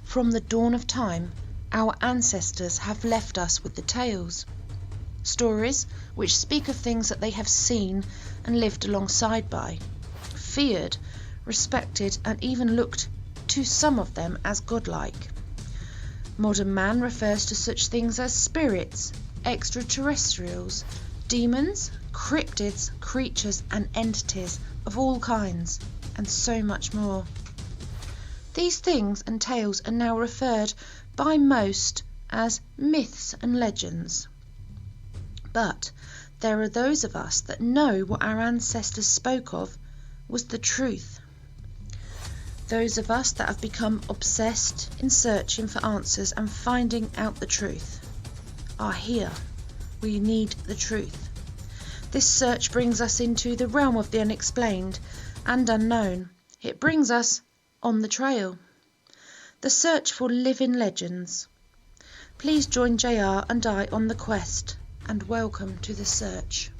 From the dawn of time, our ancestors have left us with the tales. Stories which speak of things that they have seen and lived alongside by, feared, respected, and even looked to some of them as godlike. Modern man refers to such things as spirits, extraterrestrials, demons, cryptids, creatures and entities of all kinds, and so much more. These things and tales are now referred by most as myths and legends. But there are those of us that know what our ancestors spoke of was the truth. Those of us that have become obsessed in searching for answers and finding out the truth are here. We need the truth. This search brings us into the realm of the unexplained and unknown. It brings us on the trail. The search for living legends. Please join JR and I on the quest, and welcome to the search.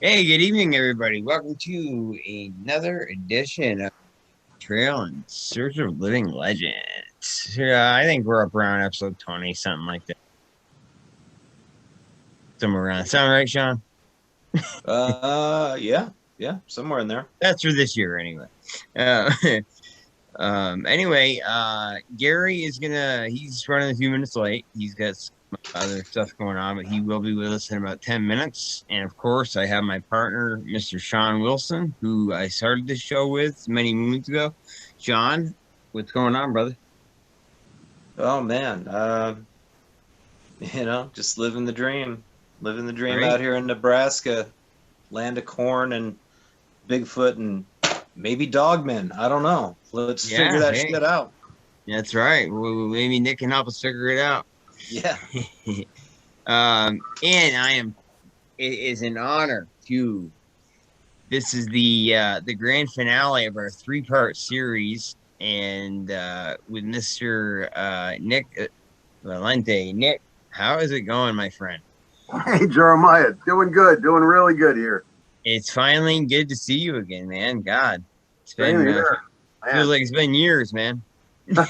Hey, good evening, everybody. Welcome to another edition of Trail in Search of Living Legends. I think we're up around episode 20, something like that. Somewhere around. Sound right, Shawn? Yeah, somewhere in there. That's for this year, anyway. Anyway, Gary is he's running a few minutes late. He's got some other stuff going on, but he will be with us in about 10 minutes. And of course, I have my partner, Mr. Shawn Wilson, who I started this show with many moons ago. Shawn, what's going on, brother? Oh man, just living the dream. Living the dream Right. Out here in Nebraska, land of corn and Bigfoot and maybe dogmen. I don't know. Let's figure that shit out. That's right. Maybe Nick can help us figure it out. Yeah. And it is an honor to. This is the grand finale of our 3-part series, and with Mr. Nick Valente. Nick, how is it going, my friend? Hey, Jeremiah, doing good, doing really good here. It's finally good to see you again, man. God, it's been feels like it's been years, man. We, it's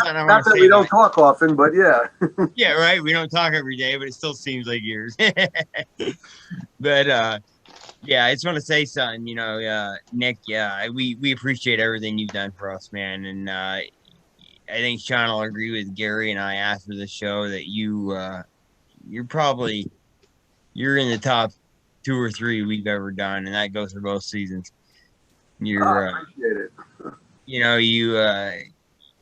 not that we don't talk often, but yeah. Yeah, right. We don't talk every day, but it still seems like years. But yeah, I just want to say something. Nick. Yeah, we appreciate everything you've done for us, man, and I think Shawn will agree with Gary and I after the show that you're in the top 2 or 3 we've ever done, and that goes for both seasons. I appreciate it.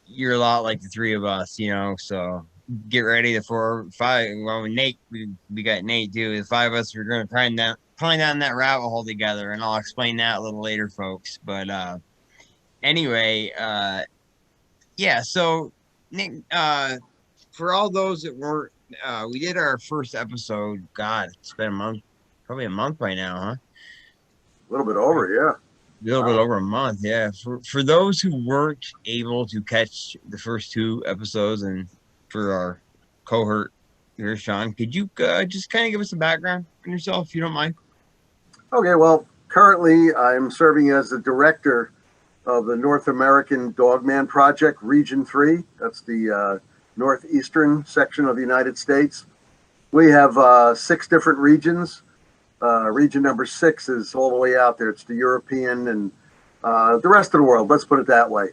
You're a lot like the 3 of us, so get ready. The 4, 5. Well, with Nate, we got Nate too. The 5 of us, we're going to climb down that rabbit hole together, and I'll explain that a little later, folks. But anyway, yeah. So Nick, for all those that weren't, we did our first episode. God, it's been a month, probably a month by now, huh? A little bit over, yeah. A little bit over a month, yeah. For those who weren't able to catch the first 2 episodes, and for our cohort here, Shawn, could you just kind of give us a background on yourself, if you don't mind? Okay, well, currently I'm serving as the director of the North American Dogman Project, Region 3. That's the northeastern section of the United States. We have 6 different regions. Region number 6 is all the way out there. It's the European and the rest of the world. Let's put it that way.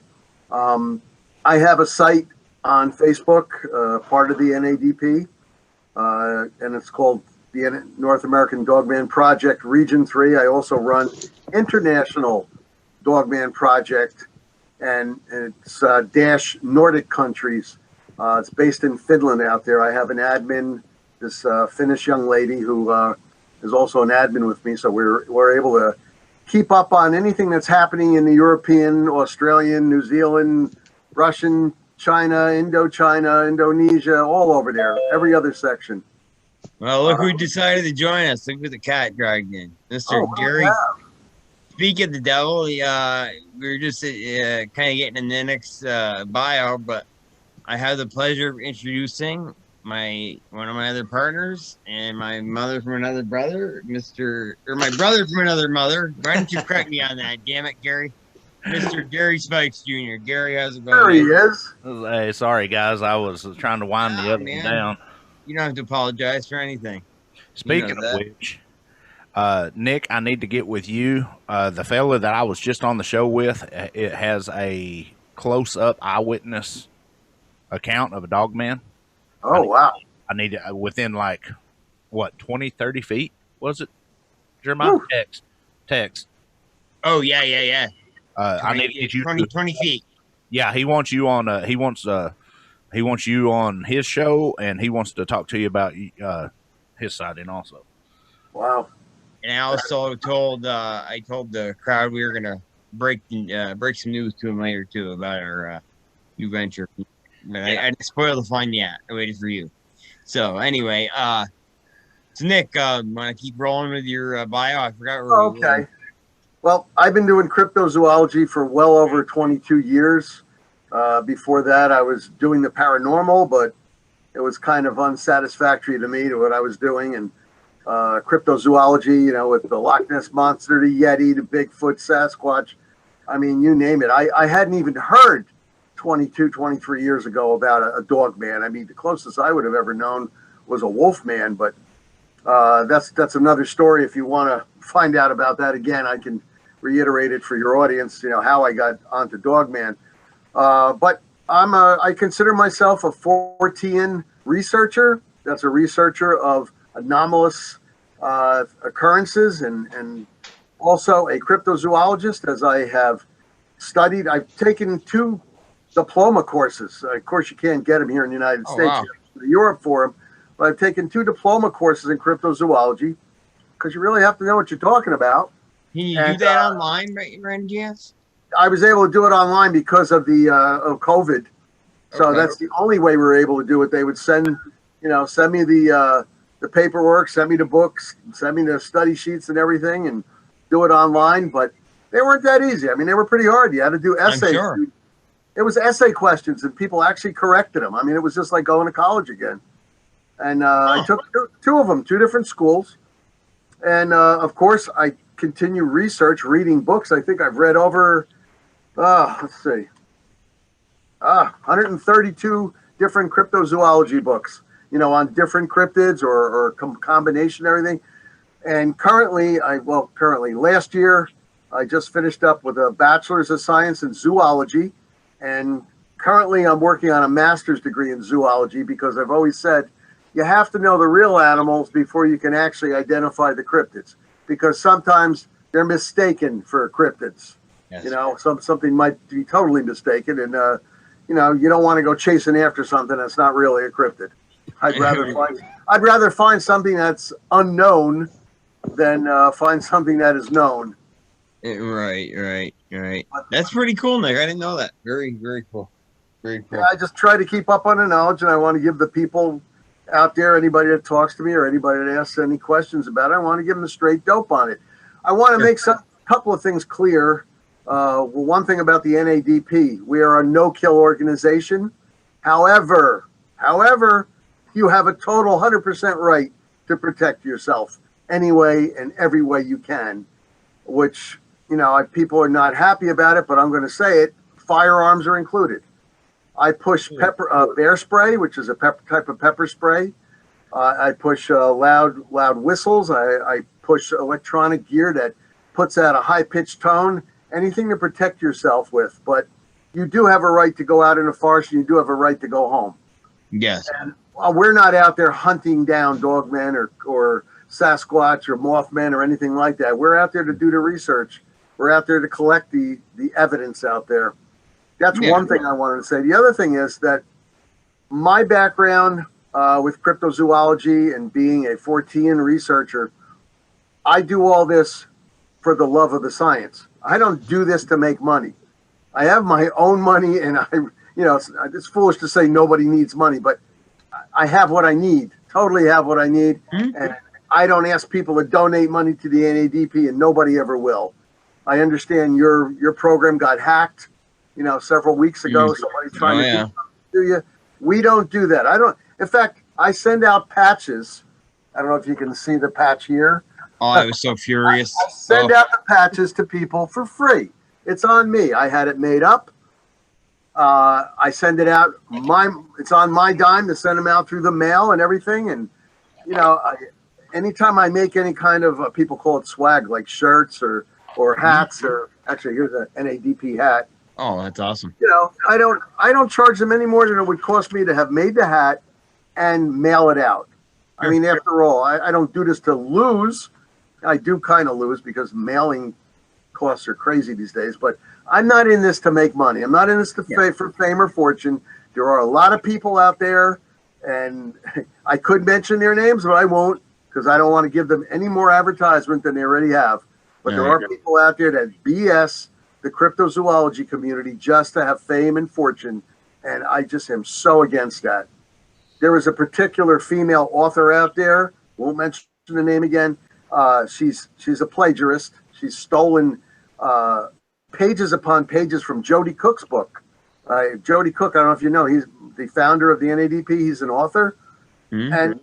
I have a site on Facebook, part of the NADP, and it's called the North American Dogman Project, Region 3. I also run International Dogman Project, and it's dash Nordic countries. It's based in Finland out there. I have an admin, this Finnish young lady who is also an admin with me, so we're able to keep up on anything that's happening in the European, Australian, New Zealand, Russian, China, Indochina, Indonesia, all over there, every other section. Well, look who decided to join us. Look who the cat dragged in. Mr. Gary. Speak of the devil, we were just kind of getting in the next bio, but I have the pleasure of introducing one of my other partners, and my mother from another brother, my brother from another mother. Why don't you correct me on that? Damn it, Gary. Mr. Gary Spikes Jr. Gary, how's it going? There he is. Hey, sorry guys, I was trying to wind the other one down. You don't have to apologize for anything. Speaking of which, Nick, I need to get with you. The fella that I was just on the show with, it has a close-up eyewitness account of a dog man. Oh, wow. I need to, within like, what, 20, 30 feet, was it? Jeremiah? Text. Oh, yeah. 20, I need to get you 20 feet. Yeah, he wants you on, he wants you on his show, and he wants to talk to you about his sighting also. Wow. And I also told the crowd we were gonna break some news to him later too about our new venture. I spoiled the fun yet. I waited for you. So anyway, so Nick, want to keep rolling with your bio? I forgot where we were. Well, I've been doing cryptozoology for well over 22 years. Before that, I was doing the paranormal, but it was kind of unsatisfactory to me to what I was doing. And cryptozoology, with the Loch Ness Monster, the Yeti, the Bigfoot, Sasquatch, I mean, you name it. I hadn't even heard 22, 23 years ago about a dog man. I mean, the closest I would have ever known was a wolf man, but that's another story. If you want to find out about that again, I can reiterate it for your audience, how I got onto Dogman. But I consider myself a Fortean researcher. That's a researcher of anomalous occurrences and also a cryptozoologist, as I have studied. I've taken 2 diploma courses. Of course, you can't get them here in the United States. Wow. Europe for them. But I've taken 2 diploma courses in cryptozoology because you really have to know what you're talking about. Can you do that online, right, Jess? I was able to do it online because of the of COVID. So Okay. that's the only way we were able to do it. They would send me the paperwork, send me the books, send me the study sheets and everything, and do it online. But they weren't that easy. I mean, they were pretty hard. You had to do essays. I'm sure. It was essay questions, and people actually corrected them. I mean, it was just like going to college again. And I took 2 of them, 2 different schools. And of course, I continue reading books. I think I've read over, 132 different cryptozoology books, on different cryptids or combination, everything. And currently, last year, I just finished up with a bachelor's of science in zoology. And currently, I'm working on a master's degree in zoology because I've always said you have to know the real animals before you can actually identify the cryptids, because sometimes they're mistaken for cryptids. Yes. Something might be totally mistaken, and you don't want to go chasing after something that's not really a cryptid. I'd rather find something that's unknown than find something that is known. Right. That's pretty cool, Nick. I didn't know that. Very, very cool. Very cool. Yeah, I just try to keep up on the knowledge, and I want to give the people out there, anybody that talks to me or anybody that asks any questions about it, I want to give them the straight dope on it. I want to make a couple of things clear. One thing about the NADP, we are a no-kill organization. However, you have a total 100% right to protect yourself any way and every way you can, which, people are not happy about it, but I'm going to say it. Firearms are included. I push bear spray, which is a type of pepper spray. I push loud whistles. I push electronic gear that puts out a high-pitched tone, anything to protect yourself with. But you do have a right to go out in the forest, and you do have a right to go home. Yes. And we're not out there hunting down dogmen or Sasquatch or Mothman or anything like that. We're out there to do the research. We're out there to collect the evidence out there. That's one thing I wanted to say. The other thing is that my background with cryptozoology and being a Fortean researcher, I do all this for the love of the science. I don't do this to make money. I have my own money, and it's foolish to say nobody needs money, but I have what I need, totally have what I need. Mm-hmm. And I don't ask people to donate money to the NADP, and nobody ever will. I understand your program got hacked, several weeks ago. Somebody trying to do you. We don't do that. In fact, I send out patches. I don't know if you can see the patch here. Oh, I was so furious. I send out the patches to people for free. It's on me. I had it made up. I send it out. It's on my dime to send them out through the mail and everything. And you know, anytime I make any kind of people call it swag, like shirts or hats, or actually here's an NADP hat. Oh, that's awesome. You know, I don't charge them any more than it would cost me to have made the hat and mail it out. I mean, after all, I don't do this to lose. I do kind of lose because mailing costs are crazy these days, but I'm not in this to make money. I'm not in this for fame or fortune. There are a lot of people out there, and I could mention their names, but I won't because I don't want to give them any more advertisement than they already have. But there are people out there that BS the cryptozoology community just to have fame and fortune, and I just am so against that. There is a particular female author out there, won't mention the name again. She's a plagiarist. She's stolen pages upon pages from Jody Cook's book. Jody Cook, I don't know if you know, he's the founder of the NADP. He's an author. And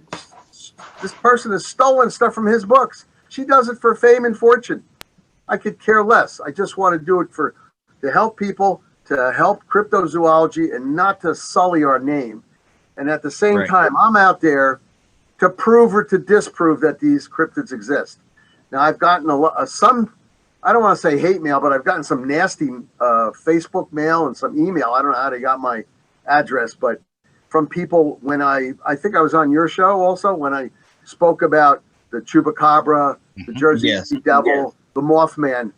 this person has stolen stuff from his books. She does it for fame and fortune. I could care less. I just want to do it to help people, to help cryptozoology, and not to sully our name. And at the same time, I'm out there to prove or to disprove that these cryptids exist. Now, I've gotten some, I don't want to say hate mail, but I've gotten some nasty Facebook mail and some email. I don't know how they got my address, but from people when I think I was on your show also, when I spoke about the Chupacabra, the Jersey Devil, the Mothman.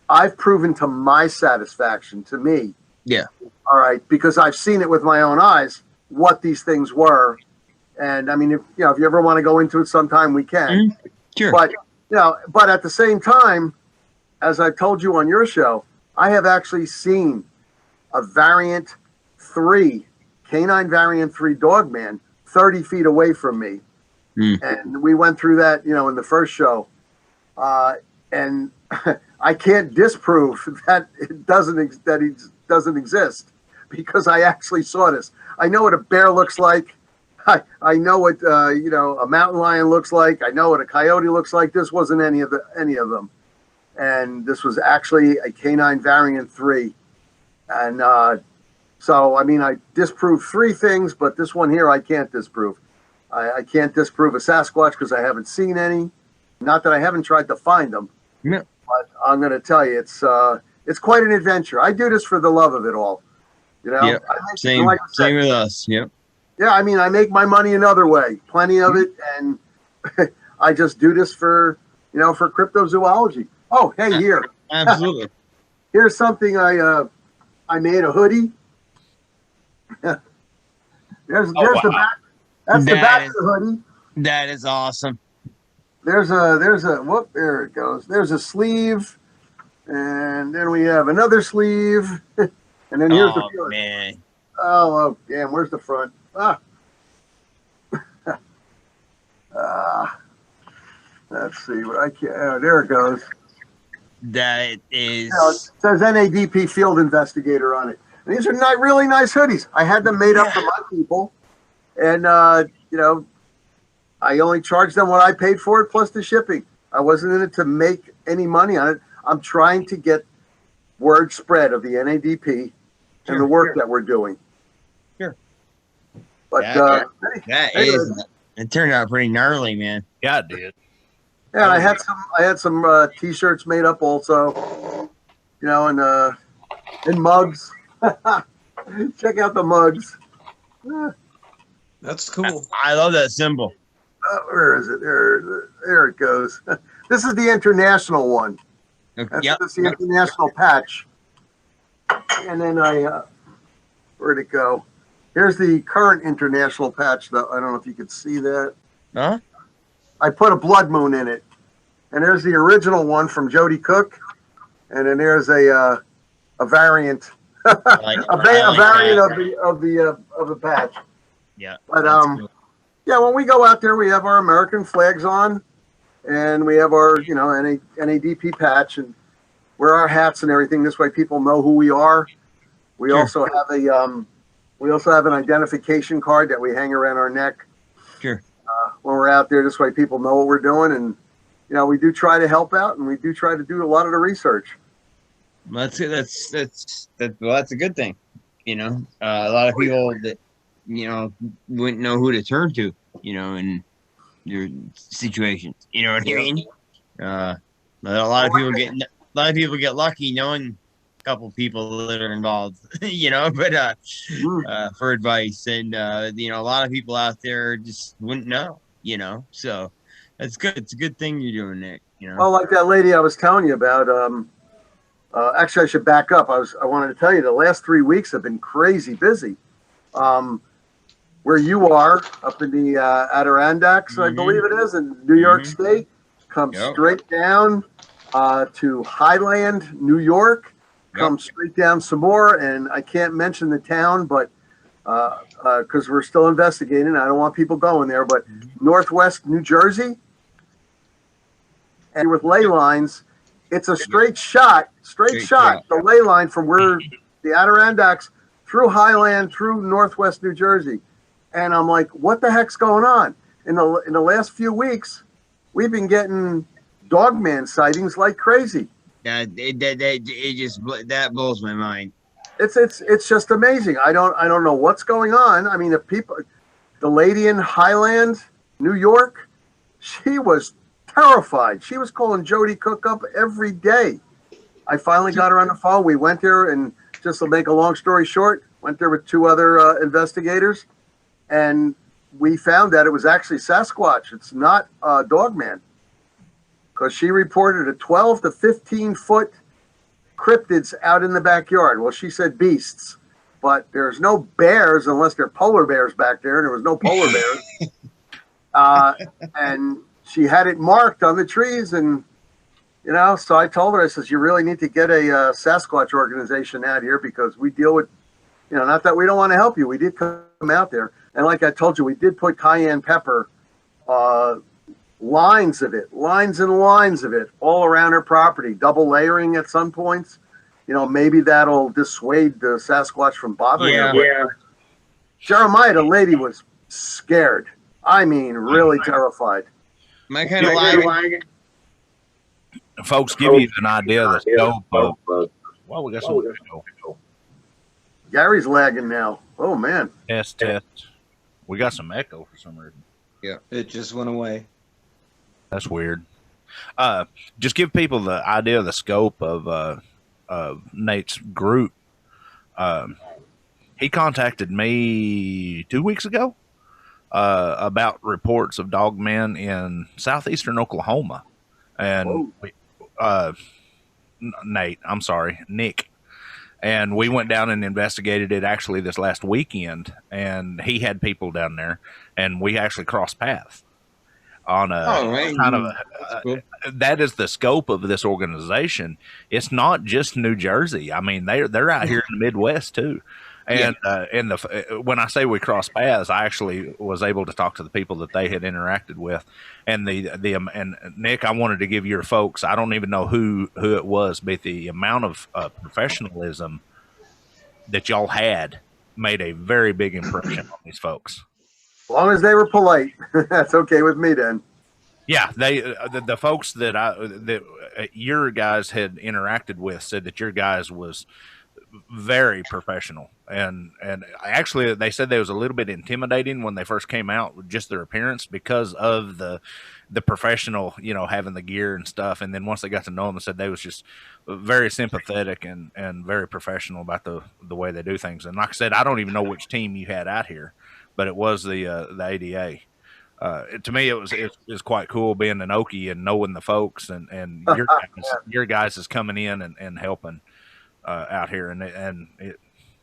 I've proven to my satisfaction, to me. Yeah. All right, because I've seen it with my own eyes, what these things were. And I mean, if you ever want to go into it sometime, we can. Sure. But, but at the same time, as I told you on your show, I have actually seen a variant 3, canine variant 3 Dogman 30 feet away from me. And we went through that, in the first show. And I can't disprove that it doesn't exist because I actually saw this. I know what a bear looks like. I know what a mountain lion looks like. I know what a coyote looks like. This wasn't any of them, and this was actually a canine variant 3. And so I mean, I disproved 3 things, but this one here I can't disprove. I can't disprove a Sasquatch because I haven't seen any. Not that I haven't tried to find them. No. But I'm going to tell you, it's quite an adventure. I do this for the love of it all. Yep. Same with us. Yep. Yeah, I mean, I make my money another way, plenty of it, and I just do this for cryptozoology. Oh, hey, here. Absolutely. Here's something I made a hoodie. There's the back. That's the Baxter hoodie. That is awesome. There it goes. There's a sleeve, and then we have another sleeve, and then here's the front. Man. Oh, damn, where's the front? Let's see. I can't. Oh, there it goes. That is. It says NADP Field Investigator on it. And these are really nice hoodies. I had them made up for my people, and I only charged them what I paid for it plus the shipping. I wasn't in it to make any money on it. I'm trying to get word spread of the NADP and the work that we're doing. Sure. But it turned out pretty gnarly, man. Yeah, it did. Yeah, I had some t-shirts made up also, and mugs. Check out the mugs. That's cool. I love that symbol. Where is it? There it goes. This is the international one. That's the international patch. And then where'd it go? Here's the current international patch. Though I don't know if you could see that. Huh? I put a blood moon in it. And there's the original one from Jody Cook. And then there's a variant. A variant of the patch. Yeah. But when we go out there, we have our American flags on, and we have our NADP patch, and wear our hats and everything. This way, people know who we are. We also have We also have an identification card that we hang around our neck Sure. when we're out there. This way people know what we're doing. And, you know, we do try to help out, and we do try to do a lot of the research. Well, that's a good thing. You know, a lot of people that, you know, wouldn't know who to turn to, you know, in your situations. You know what I mean? A lot of people get lucky knowing a couple people that are involved, you know, but for advice, and you know, a lot of people out there just wouldn't know, you know. So that's good. It's a good thing you're doing, Nick. You know. Well, like that lady I was telling you about. Actually, I should back up. I wanted to tell you the last 3 weeks have been crazy busy. Where you are up in the Adirondacks, I believe it is, in New York State, come straight down to Highland, New York, come straight down some more, and I can't mention the town, but because we're still investigating, I don't want people going there, but Northwest New Jersey, and with ley lines, it's a straight shot, the ley line from where the Adirondacks through Highland, through Northwest New Jersey. And I'm like, what the heck's going on? In the last few weeks, we've been getting Dogman sightings like crazy. Yeah, that blows my mind. It's just amazing. I don't know what's going on. I mean, the lady in Highland, New York, she was terrified. She was calling Jody Cook up every day. I finally got her on the phone. We went there, and just to make a long story short, went there with 2 other investigators, and we found that it was actually Sasquatch. It's not Dogman, because she reported a 12 to 15 foot cryptids out in the backyard. Well, she said beasts, but there's no bears unless they're polar bears back there, and there was no polar bears. And she had it marked on the trees, and you know, so I told her, I says, you really need to get a Sasquatch organization out here, because we deal with, you know, not that we don't want to help you. We did come out there, and like I told you, we did put cayenne pepper, lines and lines of it all around her property, double layering at some points. You know, maybe that'll dissuade the Sasquatch from bothering her. Yeah. Jeremiah, the lady, was scared. I mean, really terrified. My kind of lying. Folks, give you an idea of the scope of. Well, we got some. Gary's lagging now. Oh man. Test. We got some echo for some reason. Yeah, it just went away. That's weird. Just give people the idea of the scope of Nate's group. He contacted me 2 weeks ago about reports of dogmen in southeastern Oklahoma, and Nick. And we went down and investigated it actually this last weekend, and he had people down there, and we actually crossed paths on a kind of cool. That is the scope of this organization. It's not just New Jersey. I mean, they're out here in the Midwest too. And when I say we crossed paths, I actually was able to talk to the people that they had interacted with, and and Nick, I wanted to give your folks, I don't even know who it was, but the amount of professionalism that y'all had made a very big impression on these folks. As long as they were polite, that's okay with me then. Yeah, they the folks that your guys had interacted with said that your guys was very professional, and actually they said they was a little bit intimidating when they first came out with just their appearance because of the professional, you know, having the gear and stuff. And then once they got to know them, they said they was just very sympathetic and very professional about the way they do things. And like I said, I don't even know which team you had out here, but it was the ADA. To me, it was quite cool being an Okie and knowing the folks, and your guys is coming in and helping out here, and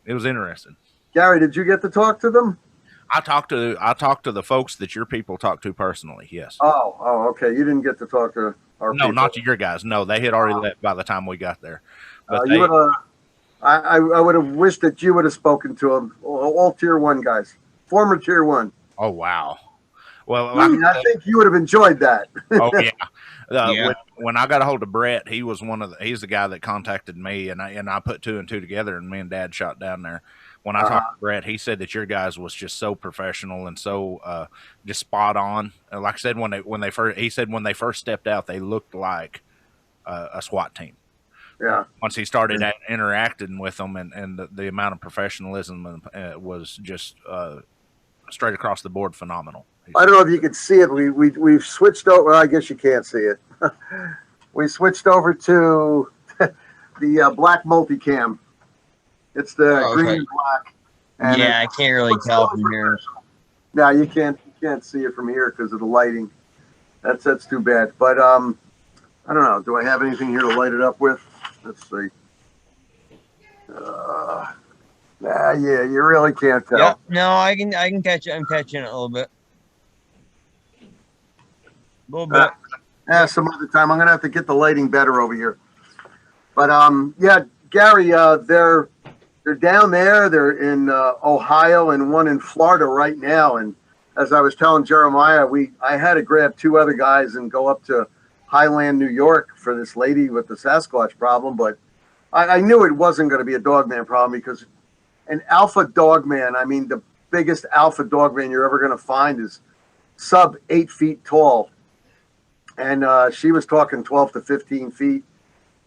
it was interesting. Gary, did you get to talk to them? I talked to the folks that your people talked to personally. Yes. Oh, okay. You didn't get to talk to our people. No, not to your guys. No, they had already left by the time we got there. But I would have wished that you would have spoken to them. All tier 1 guys, former tier 1. Oh wow. Well, I think you would have enjoyed that. Oh yeah. When I got a hold of Brett, he's the guy that contacted me, and I put 2 and 2 together, and me and Dad shot down there. when I talked to Brett, he said that your guys was just so professional and so just spot on. Like I said, he said when they first stepped out, they looked like a SWAT team. Yeah. Once he started interacting with them, and the amount of professionalism was just straight across the board phenomenal. I don't know if you can see it. We've switched over. Well, I guess you can't see it. We switched over to the black multicam. It's the green and black. And yeah, I can't really tell from here. No, you can't see it from here because of the lighting. That's too bad. But I don't know. Do I have anything here to light it up with? Let's see. Yeah, you really can't tell. Yep. No, I can catch it. I'm catching it a little bit. A little bit. Some other time. I'm gonna have to get the lighting better over here. But yeah, Gary, they're down there. They're in Ohio and one in Florida right now. And as I was telling Jeremiah, I had to grab 2 other guys and go up to Highland, New York for this lady with the Sasquatch problem. But I knew it wasn't going to be a dogman problem because an alpha dogman, I mean, the biggest alpha dogman you're ever going to find is sub 8 feet tall. And she was talking 12 to 15 feet.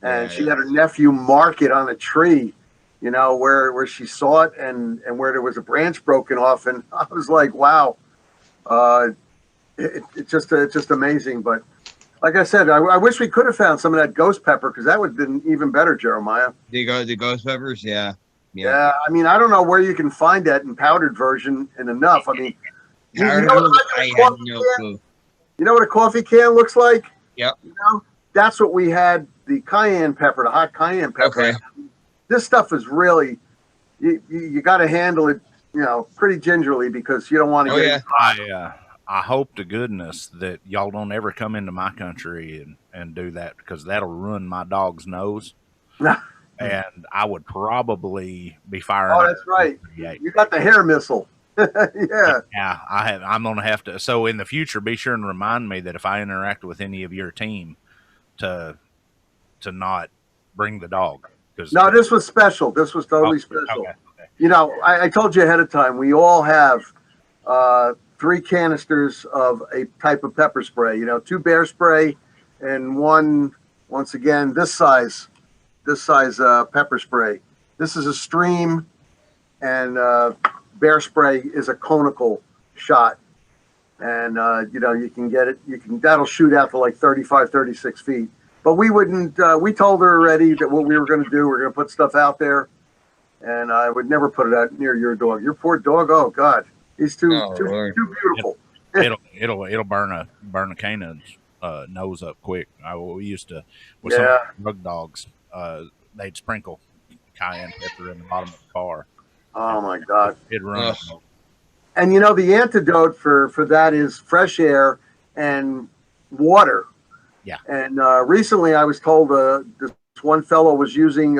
And she had her nephew mark it on a tree, you know, where she saw it and where there was a branch broken off. And I was like, wow, it's just amazing. But like I said, I wish we could have found some of that ghost pepper because that would have been even better, Jeremiah. The ghost peppers, yeah. Yeah, I mean, I don't know where you can find that in powdered version and enough. I mean, you know what a coffee can looks like? Yep. You know, that's what we had. The cayenne pepper, the hot cayenne pepper. Okay. This stuff is really, you got to handle it, you know, pretty gingerly because you don't want to get. I hope to goodness that y'all don't ever come into my country and do that because that'll ruin my dog's nose. And I would probably be firing. Oh, that's right. You got the hair missile. Yeah. Yeah, I'm gonna have to. So in the future, be sure and remind me that if I interact with any of your team, to not bring the dog. No, this was special. This was totally special. Okay. You know, I told you ahead of time. We all have 3 canisters of a type of pepper spray. You know, 2 bear spray and one. Once again, this size pepper spray. This is a stream, and bear spray is a conical shot. And, you know, you can get it. That'll shoot out to like 35, 36 feet. But we wouldn't, we told her already that what we were going to do, we're going to put stuff out there. And I would never put it out near your dog. Your poor dog. Oh God. He's too beautiful. It'll burn a canine's nose up quick. We used to, with some drug dogs, they'd sprinkle cayenne pepper in the bottom of the car. Oh my God. It'd run. And you know, the antidote for that is fresh air and water. Yeah. And recently I was told this one fellow was using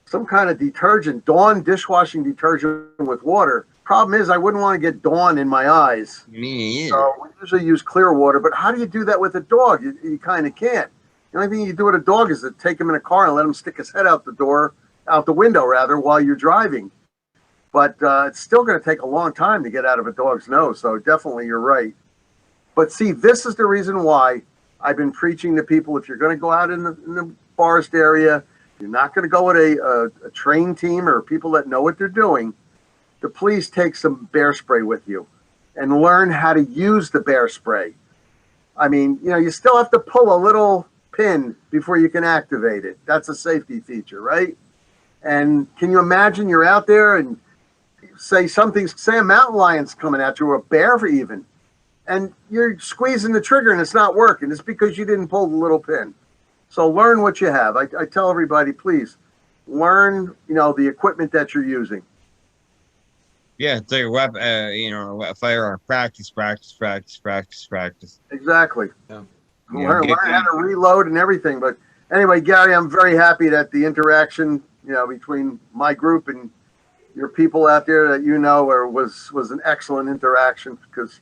some kind of detergent, Dawn dishwashing detergent with water. Problem is I wouldn't want to get Dawn in my eyes. Me either. So we usually use clear water, but how do you do that with a dog? You kind of can't. The only thing you do with a dog is to take him in a car and let him stick his head out the window rather, while you're driving. But it's still going to take a long time to get out of a dog's nose. So definitely you're right. But see, this is the reason why I've been preaching to people, if you're going to go out in the forest area, you're not going to go with a trained team or people that know what they're doing, to please take some bear spray with you and learn how to use the bear spray. I mean, you know, you still have to pull a little pin before you can activate it. That's a safety feature, right? And can you imagine you're out there and say a mountain lion's coming at you, or a bear even, and you're squeezing the trigger and it's not working. It's because you didn't pull the little pin. So learn what you have. I tell everybody, please learn, you know, the equipment that you're using. Yeah, it's like a weapon, a firearm. Practice. Exactly. Yeah. Learn how to reload and everything. But anyway, Gary, I'm very happy that the interaction, you know, between my group and your people out there that you know was an excellent interaction, because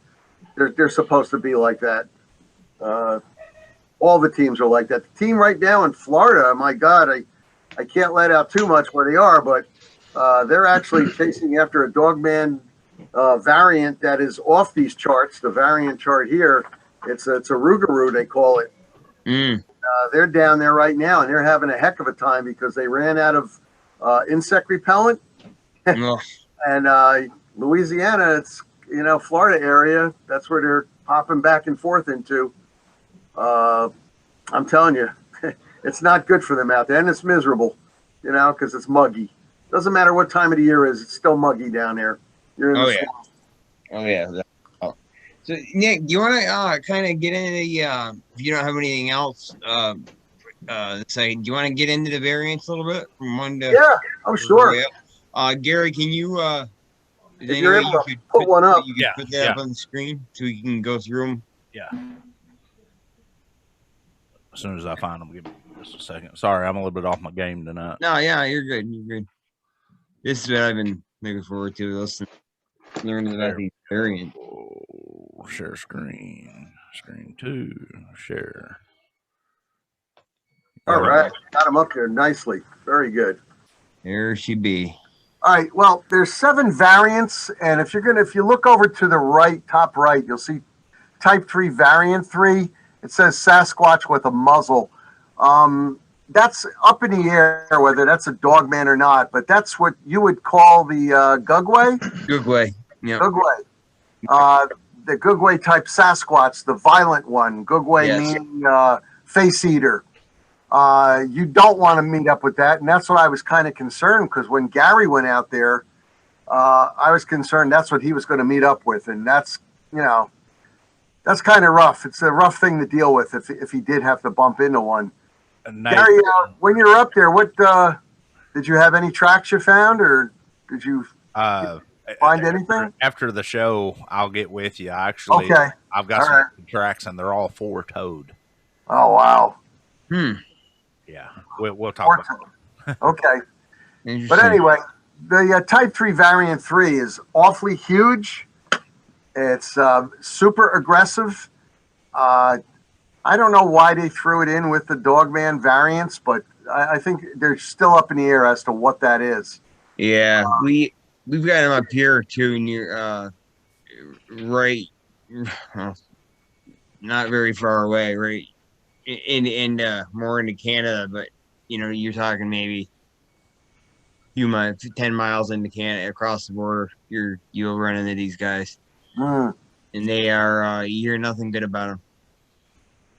they're supposed to be like that. All the teams are like that. The team right now in Florida, my God, I can't let out too much where they are, but They're actually chasing after a Dogman variant that is off these charts. The variant chart here, it's a Rougarou, they call it. Mm. They're down there right now, and they're having a heck of a time because they ran out of insect repellent. Ugh. And Louisiana, it's Florida area. That's where they're popping back and forth into. I'm telling you, it's not good for them out there, and it's miserable, because it's muggy. Doesn't matter what time of the year it is, it's still muggy down there. You're in Oh the yeah. swamp. Oh yeah. Oh. So Nick, do you want to kind of get into the if you don't have anything else say, do you want to get into the variance a little bit from one to Yeah. Oh, sure. Gary, can you is If there you're any way able you to could put one up. you could put that up on the screen so we can go through them? Yeah. As soon as I find them, give me just a second. Sorry, I'm a little bit off my game tonight. No, yeah, you're good. You're good. This is what I've been looking forward to. Learning about these variants. Oh, share screen. Screen 2. Share. All right. Got them up there nicely. Very good. There she be. All right. Well, there's 7 variants, and if you look over to the right, top right, you'll see Type 3 Variant 3. It says Sasquatch with a muzzle. That's up in the air whether that's a Dogman or not, but that's what you would call the Gugway. Gugway. Yeah. Gugway. The Gugway type Sasquatch, the violent one. Gugway meaning face eater. You don't want to meet up with that, and that's what I was kind of concerned, because when Gary went out there, I was concerned that's what he was going to meet up with, and that's kind of rough. It's a rough thing to deal with if he did have to bump into one. Gary, when you're up there, what did you have any tracks you found, or did you find anything? After the show, I'll get with you. Actually, okay. I've got some tracks, and they're all 4-toed. Oh wow. Yeah, we'll talk about it. Okay. But anyway, the Type 3 Variant 3 is awfully huge. It's super aggressive. I don't know why they threw it in with the Dogman variants, but I think they're still up in the air as to what that is. Yeah, we've got them up here too, near right, not very far away, right in more into Canada, but you're talking maybe 10 miles into Canada across the border. You'll run into these guys, and they are you hear nothing good about them.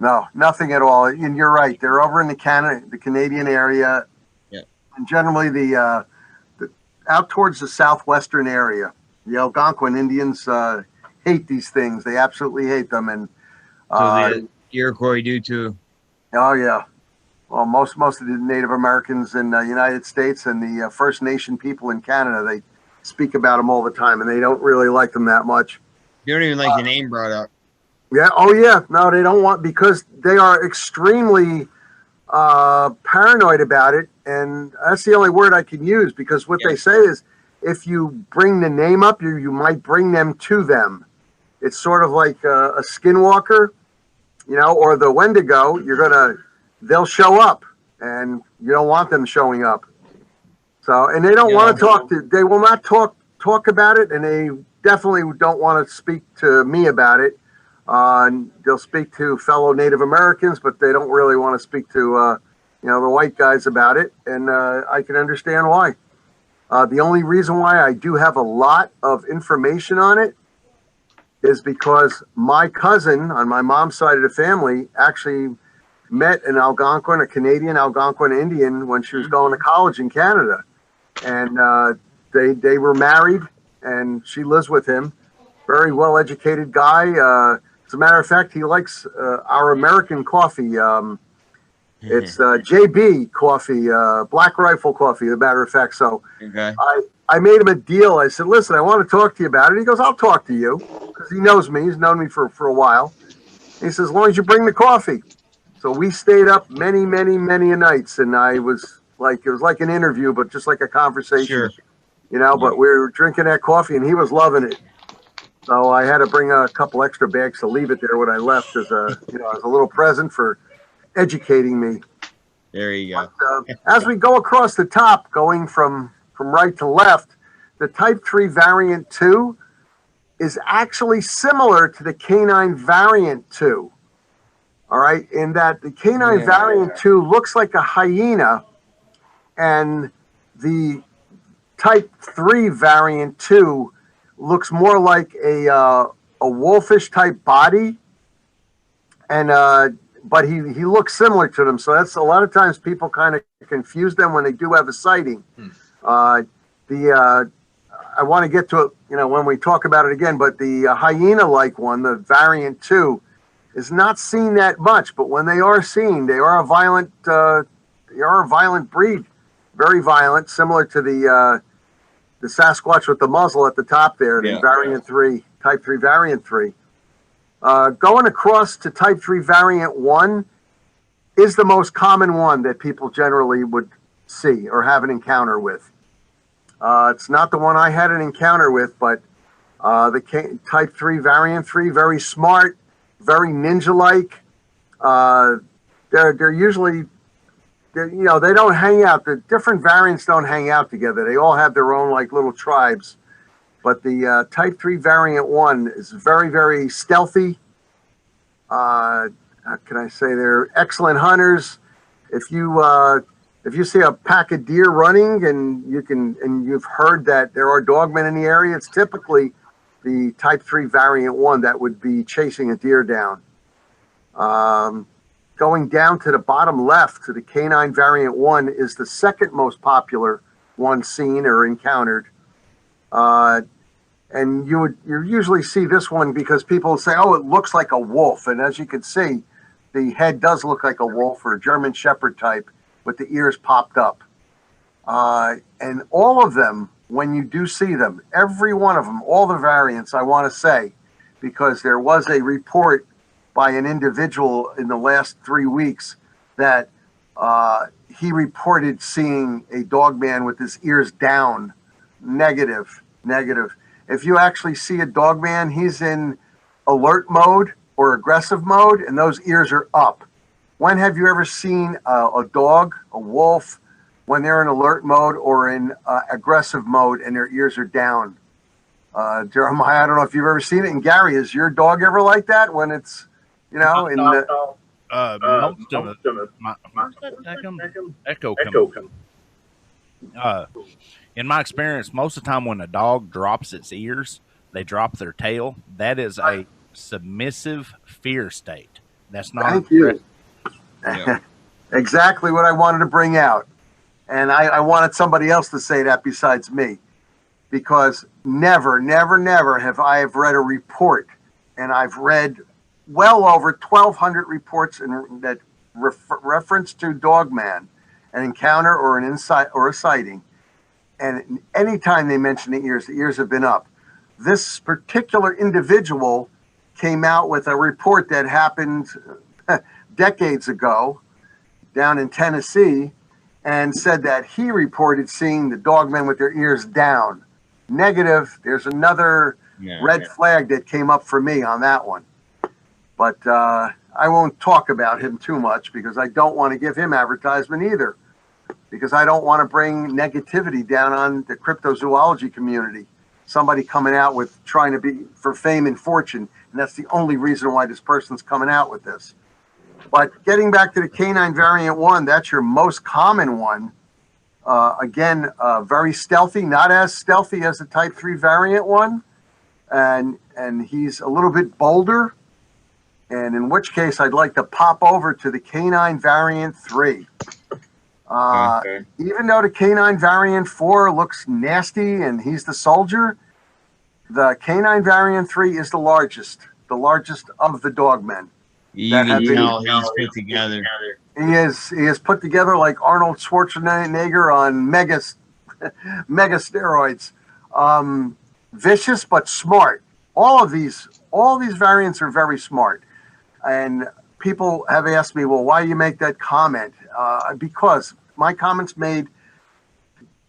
No, nothing at all. And you're right. They're over in the Canadian area. Yeah. And generally the out towards the southwestern area. The Algonquin Indians hate these things. They absolutely hate them. And so the Iroquois do too. Oh yeah. Well, most of the Native Americans in the United States and the First Nation people in Canada, they speak about them all the time, and they don't really like them that much. You don't even like the name brought up. Yeah. Oh, yeah. No, they don't want, because they are extremely paranoid about it. And that's the only word I can use, because what they say is if you bring the name up, you might bring them to them. It's sort of like a skinwalker, or the Wendigo. They'll show up, and you don't want them showing up. So, and they don't want to they will not talk about it. And they definitely don't want to speak to me about it. They'll speak to fellow Native Americans, but they don't really want to speak to, the white guys about it. And I can understand why. The only reason why I do have a lot of information on it is because my cousin on my mom's side of the family actually met an Algonquin, a Canadian Algonquin Indian, when she was going to college in Canada. And they were married, and she lives with him. Very well-educated guy. As a matter of fact, he likes our American coffee. It's JB coffee, Black Rifle coffee, as a matter of fact. So I made him a deal. I said, listen, I want to talk to you about it. He goes, I'll talk to you, because he knows me. He's known me for a while. He says, as long as you bring the coffee. So we stayed up many, many, many nights, and it was like an interview, but just like a conversation. Sure. But we were drinking that coffee, and he was loving it. So I had to bring a couple extra bags to leave it there when I left as a little present for educating me. There you go. But, as we go across the top, going from from right to left, the type 3 variant 2 is actually similar to the canine variant 2. All right, in that the canine variant 2 looks like a hyena, and the type 3 variant 2 looks more like a wolfish type body, and but he looks similar to them. So that's a lot of times people kind of confuse them when they do have a sighting. I want to get to it, when we talk about it again, but the hyena-like one, the variant 2, is not seen that much. But when they are seen, they are a violent breed, very violent, similar to the Sasquatch with the muzzle at the top there, the variant 3, type 3 variant 3. Going across to type 3 variant 1 is the most common one that people generally would see or have an encounter with. It's not the one I had an encounter with, but the type 3 variant 3, very smart, very ninja-like. They're usually, they don't hang out. The different variants don't hang out together. They all have their own like little tribes. But the type 3 variant 1 is very, very stealthy. How can I say? They're excellent hunters. If you see a pack of deer running and you've heard that there are dogmen in the area, it's typically the type 3 variant 1 that would be chasing a deer down. Going down to the bottom left to the canine variant 1 is the second most popular one seen or encountered. And you usually see this one because people say, oh, it looks like a wolf. And as you can see, the head does look like a wolf or a German Shepherd type with the ears popped up. And all of them, when you do see them, every one of them, all the variants, I want to say, because there was a report by an individual in the last 3 weeks that he reported seeing a dogman with his ears down. Negative. If you actually see a dogman, he's in alert mode or aggressive mode, and those ears are up. When have you ever seen a dog, a wolf, when they're in alert mode or in aggressive mode and their ears are down? Jeremiah, I don't know if you've ever seen it. And Gary, is your dog ever like that when it's, most of it, echo come. In my experience, most of the time when a dog drops its ears, they drop their tail. That is a submissive fear state. That's not. Thank you. Yeah. Exactly what I wanted to bring out. And I wanted somebody else to say that besides me. Because never have I read a report, and I've read well over 1,200 reports that reference to dogman, an encounter or an insight or a sighting. And anytime they mention the ears have been up. This particular individual came out with a report that happened decades ago down in Tennessee and said that he reported seeing the dogmen with their ears down. Negative. There's another red flag that came up for me on that one. But I won't talk about him too much because I don't want to give him advertisement either, because I don't want to bring negativity down on the cryptozoology community. Somebody coming out with trying to be for fame and fortune, and that's the only reason why this person's coming out with this. But getting back to the canine variant 1, that's your most common one. Again, very stealthy, not as stealthy as the type 3 variant 1. And he's a little bit bolder. And in which case, I'd like to pop over to the canine variant 3. Even though the canine variant 4 looks nasty and he's the soldier, the canine variant 3 is the largest of the dogmen. You can tell he's put together. He is put together like Arnold Schwarzenegger on mega steroids. Vicious but smart. All these variants are very smart. And people have asked me, well, why do you make that comment? Because my comment's made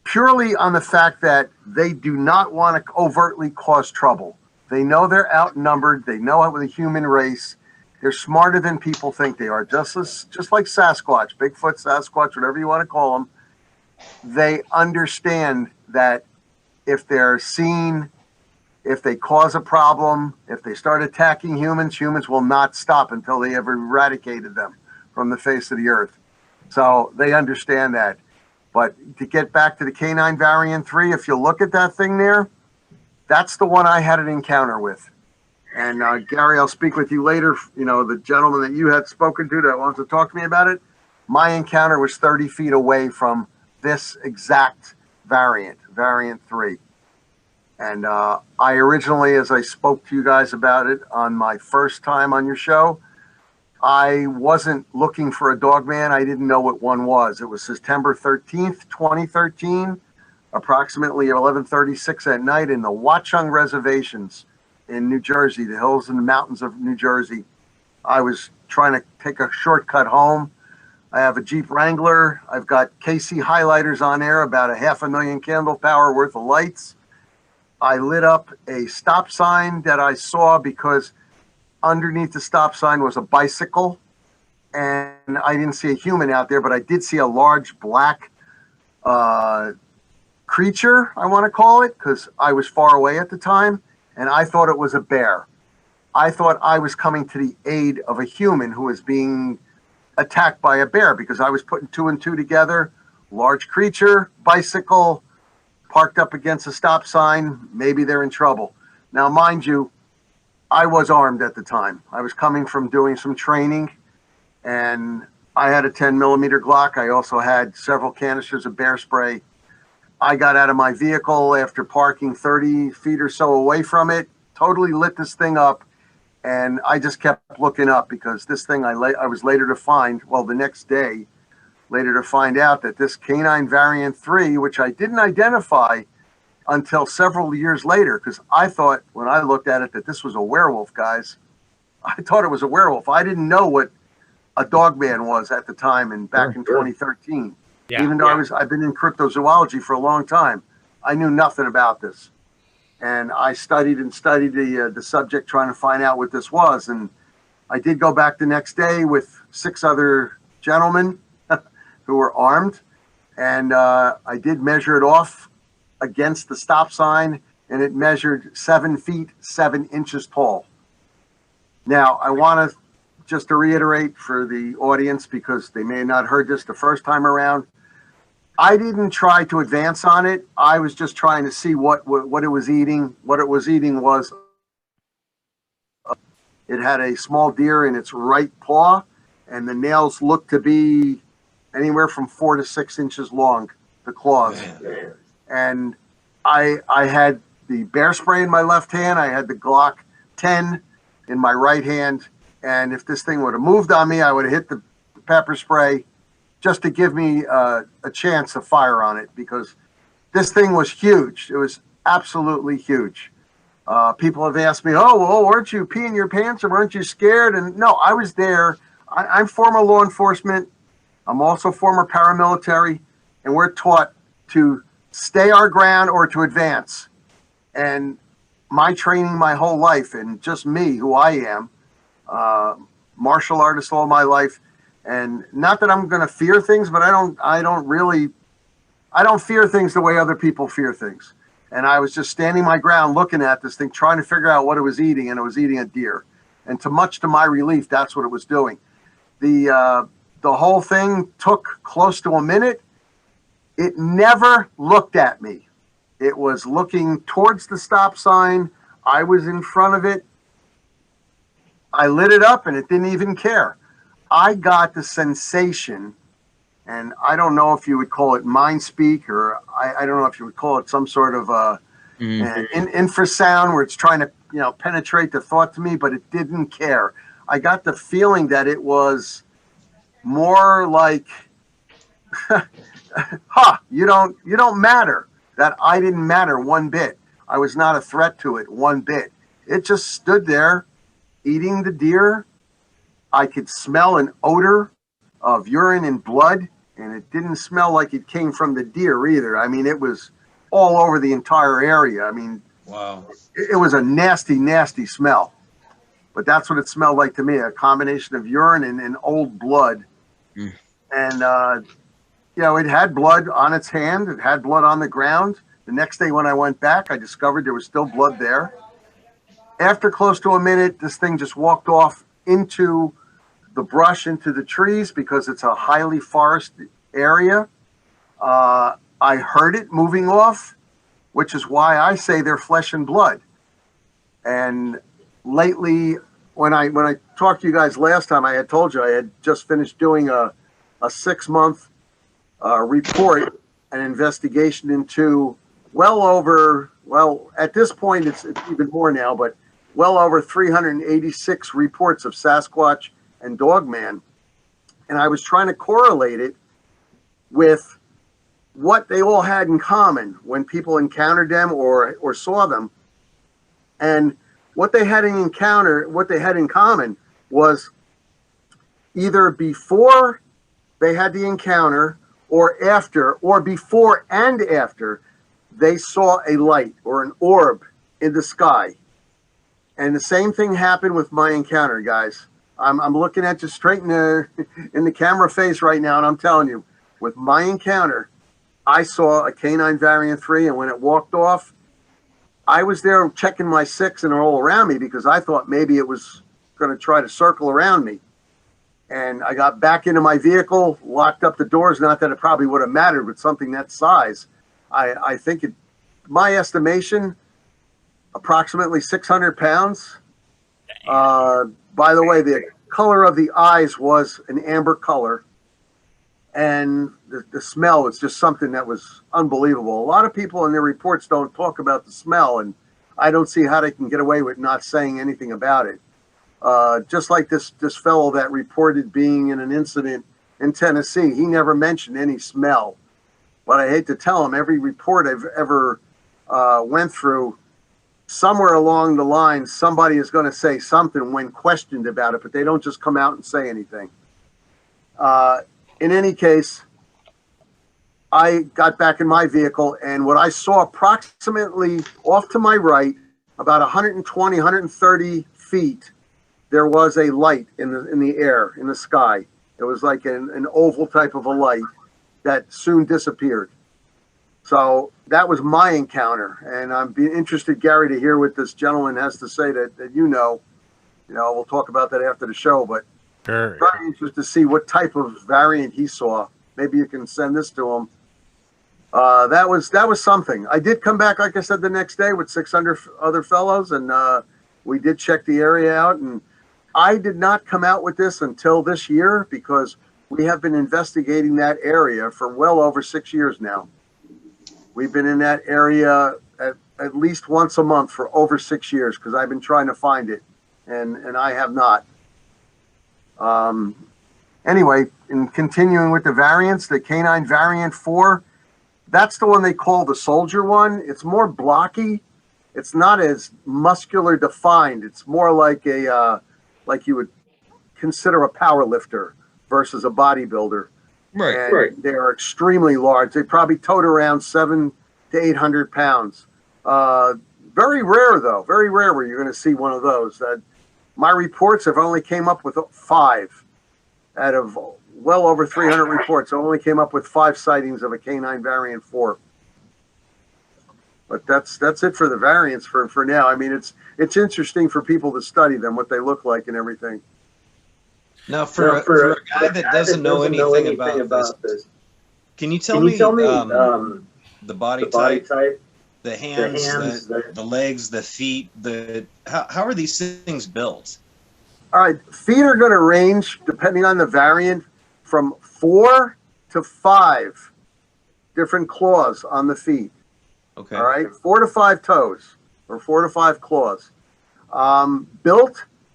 purely on the fact that they do not want to overtly cause trouble. They know they're outnumbered. They know how the human race. They're smarter than people think they are. Just like Sasquatch, Bigfoot, Sasquatch, whatever you want to call them. They understand that if they're seen, if they cause a problem, if they start attacking humans, humans will not stop until they have eradicated them from the face of the earth. So they understand that. But to get back to the canine variant 3, if you look at that thing there, that's the one I had an encounter with. And Gary, I'll speak with you later. You know, the gentleman that you had spoken to that wants to talk to me about it. My encounter was 30 feet away from this exact variant, variant 3. And I originally, as I spoke to you guys about it on my first time on your show, I wasn't looking for a dogman. I didn't know what one was. It was September 13th, 2013, approximately 11:36 at night in the Watchung reservations in New Jersey, the hills and the mountains of New Jersey. I was trying to take a shortcut home. I have a Jeep Wrangler. I've got KC highlighters on there, about a 500,000 candle power worth of lights. I lit up a stop sign that I saw because underneath the stop sign was a bicycle, and I didn't see a human out there, but I did see a large black creature, I want to call it, because I was far away at the time, and I thought it was a bear. I thought I was coming to the aid of a human who was being attacked by a bear, because I was putting 2 and 2 together. Large creature, bicycle, parked up against a stop sign, maybe they're in trouble. Now, mind you, I was armed at the time. I was coming from doing some training, and I had a 10mm Glock. I also had several canisters of bear spray. I got out of my vehicle after parking 30 feet or so away from it, totally lit this thing up, and I just kept looking up because this thing I was later to find, well, the next day, later to find out that this canine variant 3, which I didn't identify until several years later, because I thought when I looked at it that this was a werewolf, guys. I thought it was a werewolf. I didn't know what a dogman was at the time, and back in 2013. Yeah, even though I've been in cryptozoology for a long time, I knew nothing about this. And I studied the subject, trying to find out what this was. And I did go back the next day with 6 other gentlemen who were armed, and I did measure it off against the stop sign, and it measured 7 feet 7 inches tall. Now, I want to just to reiterate for the audience, because they may have not heard this the first time around, I didn't try to advance on it. I was just trying to see what it was eating. What it was eating was, it had a small deer in its right paw, and the nails looked to be anywhere from 4 to 6 inches long, the claws. Man. And I had the bear spray in my left hand. I had the Glock 10 in my right hand. And if this thing would have moved on me, I would have hit the pepper spray just to give me a chance to fire on it, because this thing was huge. It was absolutely huge. People have asked me, oh, well, weren't you peeing your pants, or weren't you scared? And no, I was there. I'm former law enforcement. I'm also former paramilitary, and we're taught to stay our ground or to advance. And my training my whole life, and just me, who I am, martial artist all my life, and not that I'm going to fear things, but I don't fear things the way other people fear things. And I was just standing my ground, looking at this thing, trying to figure out what it was eating, and it was eating a deer. And much to my relief, that's what it was doing. The whole thing took close to a minute. It never looked at me. It was looking towards the stop sign. I was in front of it. I lit it up, and it didn't even care. I got the sensation, and I don't know if you would call it mind speak, or I don't know if you would call it some sort of infrasound where it's trying to penetrate the thought to me, but it didn't care. I got the feeling that it was more like, you don't matter. That I didn't matter one bit. I was not a threat to it one bit. It just stood there eating the deer. I could smell an odor of urine and blood, and it didn't smell like it came from the deer either. I mean, it was all over the entire area. I mean, wow. It was a nasty, nasty smell. But that's what it smelled like to me, a combination of urine and old blood. And, it had blood on its hand. It had blood on the ground. The next day when I went back, I discovered there was still blood there. After close to a minute, this thing just walked off into the brush, into the trees, because it's a highly forested area. I heard it moving off, which is why I say they're flesh and blood. And lately, when I talked to you guys last time, I had told you I had just finished doing a 6-month report, an investigation into at this point it's even more now, but well over 386 reports of Sasquatch and Dogman. And I was trying to correlate it with what they all had in common when people encountered them or saw them. And what they had in common was either before they had the encounter or after, or before and after they saw a light or an orb in the sky. And the same thing happened with my encounter, guys. I'm looking at you straight in the camera face right now, and I'm telling you, with my encounter, I saw a canine variant 3, and when it walked off, I was there checking my 6 and all around me because I thought maybe it was going to try to circle around me. And I got back into my vehicle, locked up the doors. Not that it probably would have mattered with something that size. I think my estimation, approximately 600 pounds. By the way, the color of the eyes was an amber color. And the smell was just something that was unbelievable. A lot of people in their reports don't talk about the smell, and I don't see how they can get away with not saying anything about it. Just like this fellow that reported being in an incident in Tennessee, he never mentioned any smell. But I hate to tell him, every report I've ever went through, somewhere along the line, somebody is going to say something when questioned about it, but they don't just come out and say anything. In any case, I got back in my vehicle, and what I saw approximately off to my right, about 120, 130 feet, there was a light in the air, in the sky. It was like an oval type of a light that soon disappeared. So that was my encounter, and I'm interested, Gary, to hear what this gentleman has to say that you know. We'll talk about that after the show, but Sure. very interested to see what type of variant he saw. Maybe you can send this to him. That was something. I did come back, like I said, the next day with 600 other fellows, and we did check the area out. And I did not come out with this until this year because we have been investigating that area for well over 6 years now. We've been in that area at least once a month for over 6 years because I've been trying to find it, and I have not. Anyway, in continuing with the variants, the canine variant 4, that's the one they call the soldier one. It's more blocky. It's not as muscular defined. It's more like like you would consider a power lifter versus a bodybuilder. Right. And Right. they are extremely large. They probably tote around 700 to 800 pounds. Very rare, though. Very rare where you're going to see one of those. My reports have only came up with 5 out of well over 300 reports. I only came up with 5 sightings of a canine variant 4. But that's it for the variants for now. I mean, it's interesting for people to study them, what they look like and everything. Now, for a guy that doesn't know anything about this, can you tell me the body type, the hands, the legs, the feet, how are these things built? All right, feet are going to range, depending on the variant, from 4 to 5 different claws on the feet. Okay. All right, 4 to 5 toes or 4 to 5 claws.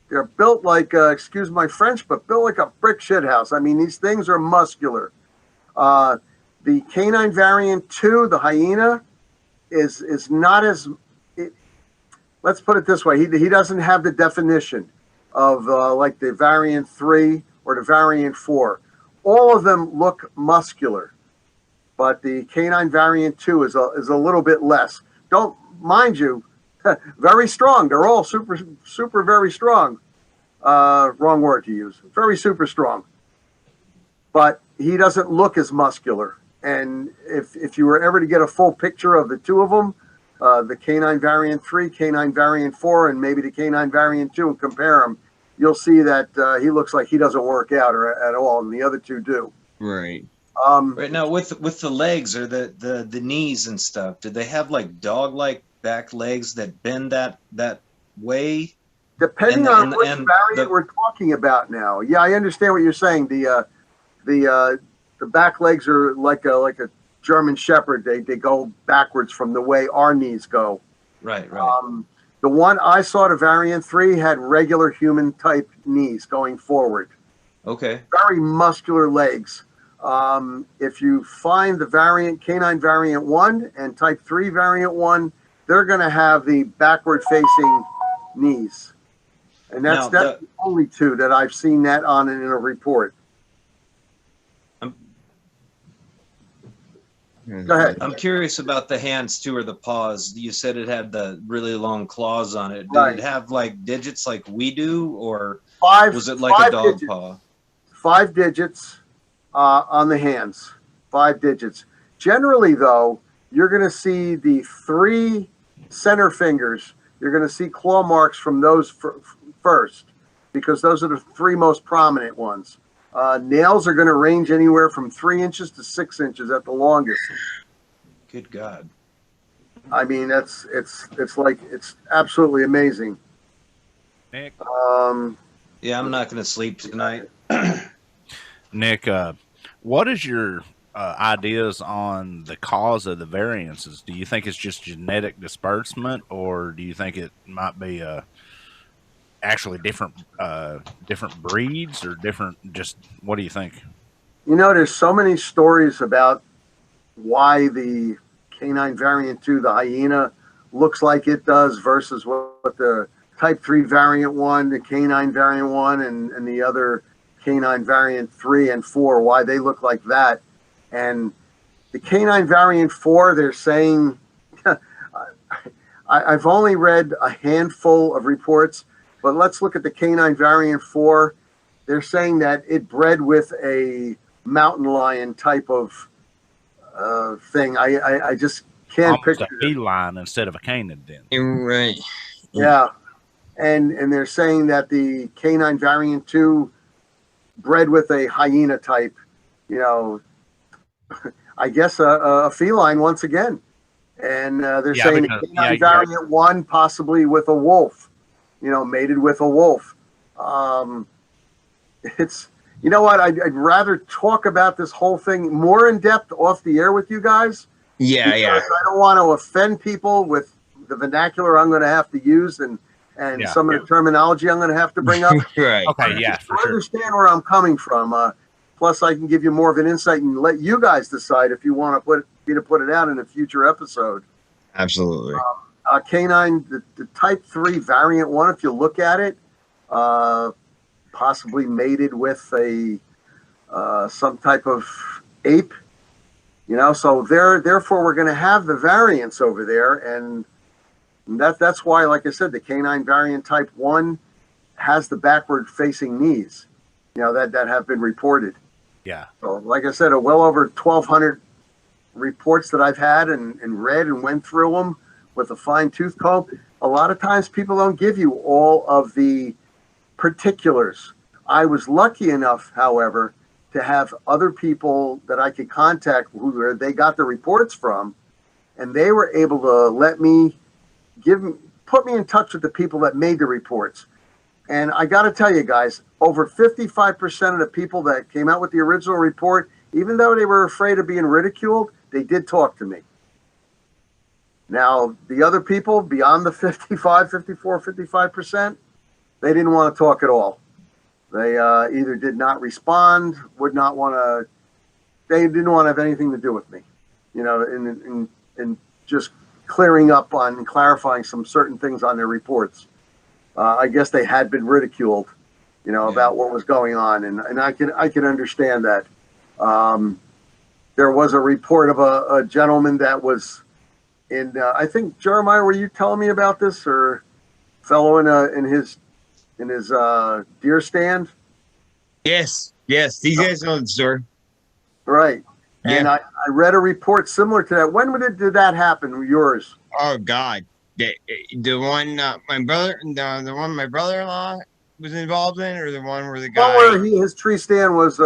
They're built like, excuse my French, but built like a brick shithouse. I mean, these things are muscular. The canine variant 2, the hyena, is not as, let's put it this way, he doesn't have the definition of like the variant 3 or the variant 4. All of them look muscular, but the canine variant 2 is a little bit less. Don't mind you, very strong. They're all super very strong. Wrong word to use. Very super strong. But he doesn't look as muscular. And if you were ever to get a full picture of the two of them, the canine variant 3, canine variant 4, and maybe the canine variant 2, and compare them, you'll see that he looks like he doesn't work out at all, and the other two do. Right. Right now, with the legs or the knees and stuff, do they have like dog-like back legs that bend that way? Depending on which variant we're talking about now. Yeah, I understand what you're saying. The back legs are like a German Shepherd. They go backwards from the way our knees go. Right. The one I saw, the variant 3, had regular human type knees going forward. Okay. Very muscular legs. If you find the canine variant 1 and type 3 variant 1, they're going to have the backward facing knees. And that's the only two that I've seen that on in a report. Go ahead. I'm curious about the hands too, or the paws. You said it had the really long claws on it. Did it have like digits like we do, or was it like a dog paw? 5 digits on the hands. 5 digits. Generally, though, you're going to see the 3 center fingers. You're going to see claw marks from those first, because those are the 3 most prominent ones. Nails are going to range anywhere from 3 inches to 6 inches at the longest. Good God! I mean, it's absolutely amazing. Nick, yeah, I'm not going to sleep tonight. Nick, what is your ideas on the cause of the variances? Do you think it's just genetic disbursement, or do you think it might be actually different breeds, or different? Just what do you think? You know, there's so many stories about why the canine variant 2, the hyena, looks like it does versus what the type 3 variant 1, the canine variant 1, and the other canine variant 3 and 4, why they look like that. And the canine variant 4, they're saying, I've only read a handful of reports, but let's look at the canine variant 4. They're saying that it bred with a mountain lion type of thing. I just can't Almost picture a feline instead of a canid then. Right. Yeah. And they're saying that the canine variant 2 bred with a hyena type, I guess a feline once again. And they're saying the canine variant 1 possibly with a wolf, mated with a wolf. It's, you know what, I'd rather talk about this whole thing more in depth off the air with you guys. Yeah. I don't want to offend people with the vernacular I'm going to have to use and some of the terminology I'm going to have to bring up. Right. Okay, yeah, for sure. Understand where I'm coming from. Plus, I can give you more of an insight and let you guys decide if you want to put it out in a future episode. Absolutely. Canine, the type 3 variant 1, if you look at it, possibly mated with a some type of ape, so therefore we're going to have the variants over there, and that's why, like I said, the canine variant type 1 has the backward facing knees, that have been reported. Yeah. So like I said, well over 1,200 reports that I've had and read and went through them with a fine tooth comb. A lot of times people don't give you all of the particulars. I was lucky enough, however, to have other people that I could contact where they got the reports from, and they were able to let me put me in touch with the people that made the reports. And I got to tell you guys, over 55% of the people that came out with the original report, even though they were afraid of being ridiculed, they did talk to me. Now, the other people beyond the 55%, they didn't want to talk at all. They either did not respond, they didn't want to have anything to do with me, in just clearing up on and clarifying some certain things on their reports. I guess they had been ridiculed, about what was going on, and I can understand that. There was a report of a gentleman that was in, I think, Jeremiah, were you telling me about this, or fellow in his deer stand? Yes. These guys know the story. Right. And I read a report similar to that. When did that happen? Yours? Oh God, the one my brother, the one my brother-in-law was involved in, or the one where the guy. Where his tree stand was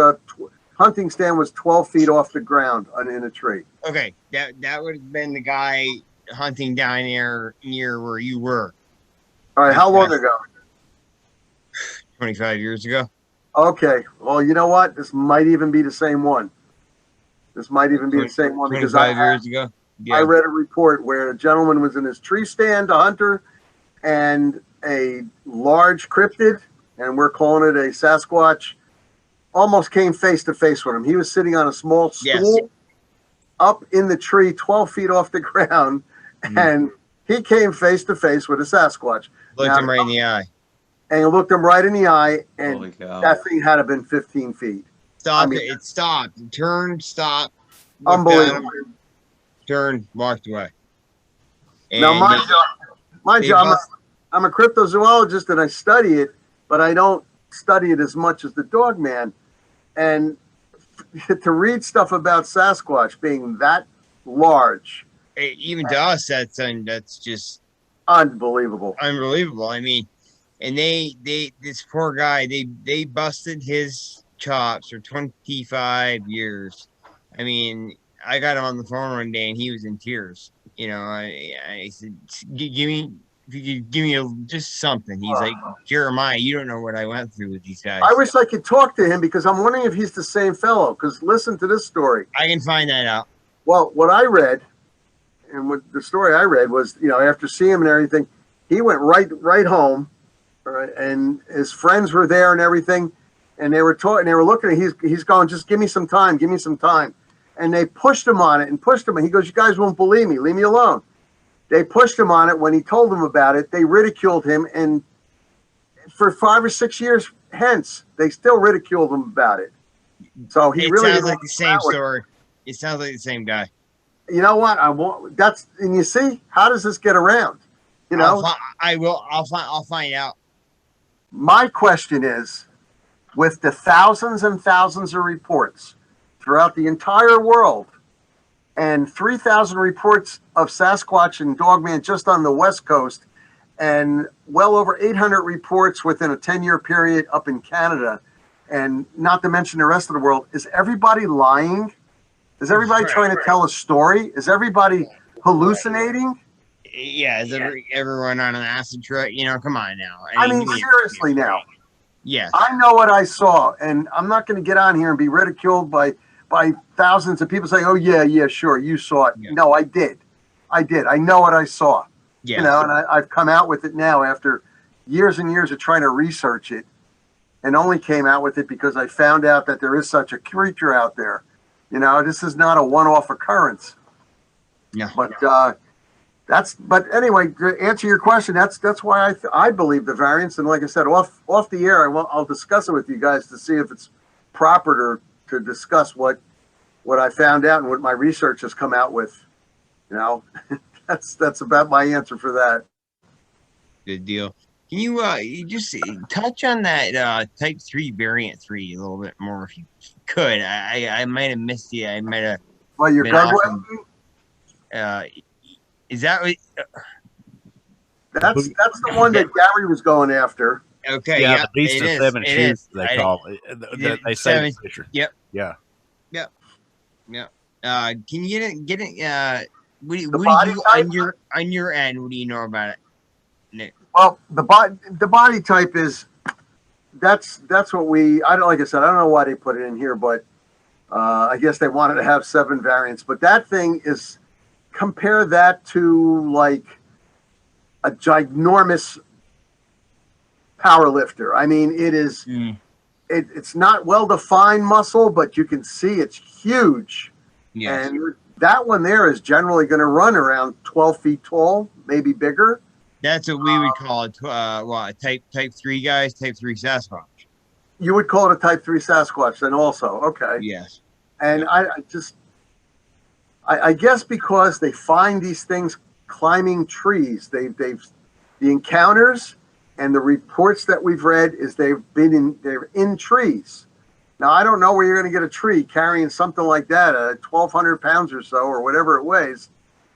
hunting stand was 12 feet off the ground in a tree. Okay, that would have been the guy hunting down there near where you were. All right, how long ago? 25 years ago. Okay, well, you know what? This might even be the same one. This might even be the same one because 25 years ago. Yeah. I read a report where a gentleman was in his tree stand, a hunter, and a large cryptid, and we're calling it a Sasquatch, almost came face to face with him. He was sitting on a small stool up in the tree, 12 feet off the ground, and he came face to face with a Sasquatch. Looked him right in the eye. And he looked him right in the eye, and that thing had to have been 15 feet. Stopped it. It stopped. It turned, stopped. Unbelievable. Turned, walked away. And now, mind you, I'm a cryptozoologist and I study it, but I don't study it as much as the Dogman. And to read stuff about Sasquatch being that large, even to us, that's just unbelievable. Unbelievable. I mean, and this poor guy, they busted his chops for 25 years. I mean, I got him on the phone one day and he was in tears. You know, I said, give me just something. He's like, Jeremiah, you don't know what I went through with these guys. I wish I could talk to him because I'm wondering if he's the same fellow. Because listen to this story. I can find that out. Well, what I read, and what the story I read was, you know, after seeing him and everything, he went right home, right, and his friends were there and everything, and they were talking, they were looking at, he's going, just give me some time, give me some time. And they pushed him on it and pushed him. And he goes, you guys won't believe me. Leave me alone. They pushed him on it. When he told them about it, they ridiculed him. And for 5 or 6 years hence, they still ridiculed him about it. So he really sounds like the same story. It sounds like the same guy. You know what? And you see, how does this get around? You know, I'll find out. My question is, with the thousands and thousands of reports throughout the entire world, and 3,000 reports of Sasquatch and Dogman just on the West Coast, and well over 800 reports within a 10-year period up in Canada, and not to mention the rest of the world, is everybody lying? Is everybody trying to tell a story? Is everybody hallucinating? Yeah, is everyone on an acid trip? You know, come on now. I mean seriously now. Yes. I know what I saw, and I'm not going to get on here and be ridiculed by thousands of people saying, oh, yeah, sure, you saw it. Yeah. No, I did. I know what I saw. Yes. You know, and I've come out with it now after years and years of trying to research it, and only came out with it because I found out that there is such a creature out there. You know, this is not a one-off occurrence. No. But anyway, to answer your question, that's why I believe the variance. And like I said, off the air, I'll discuss it with you guys to see if it's proper to discuss what I found out and what my research has come out with. You know, that's about my answer for that. Good deal. Can you just touch on that type 3 variant 3 a little bit more if you could? I might have missed you. I might have. Well, you're good. Is that what, that's the one that Gary was going after? Okay. Yeah, the beast of 7 shoes, they call it. They say picture. Yep. Yeah. Can you get it? What do you on your end? What do you know about it, Nick? Well, the body type is that's what like I said, I don't know why they put it in here, but I guess they wanted to have 7 variants. But that thing is, compare that to like a ginormous power lifter. I mean, it is. It's not well-defined muscle, but you can see it's huge. Yes. And that one there is generally going to run around 12 feet tall, maybe bigger. That's what we would call it. Type 3 guys, type 3 Sasquatch. You would call it a type 3 Sasquatch then also. Okay. Yes. And I guess because they find these things climbing trees, the encounters and the reports that we've read is they're in trees, Now, I don't know where you're going to get a tree carrying something like that, 1,200 pounds or so, or whatever it weighs,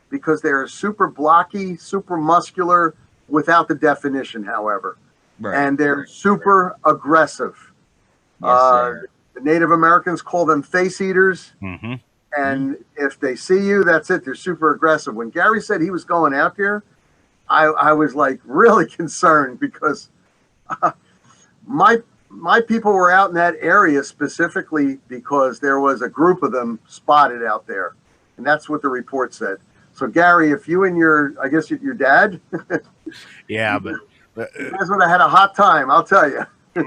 because they're super blocky, super muscular, without the definition, however. Right. And they're super aggressive. Yes, The Native Americans call them face eaters. Mm-hmm. And if they see you, that's it. They're super aggressive. When Gary said he was going out there, I was like really concerned because my people were out in that area specifically because there was a group of them spotted out there. And that's what the report said. So, Gary, if you and I guess your dad, Yeah, but you guys would have had a hot time, I'll tell you.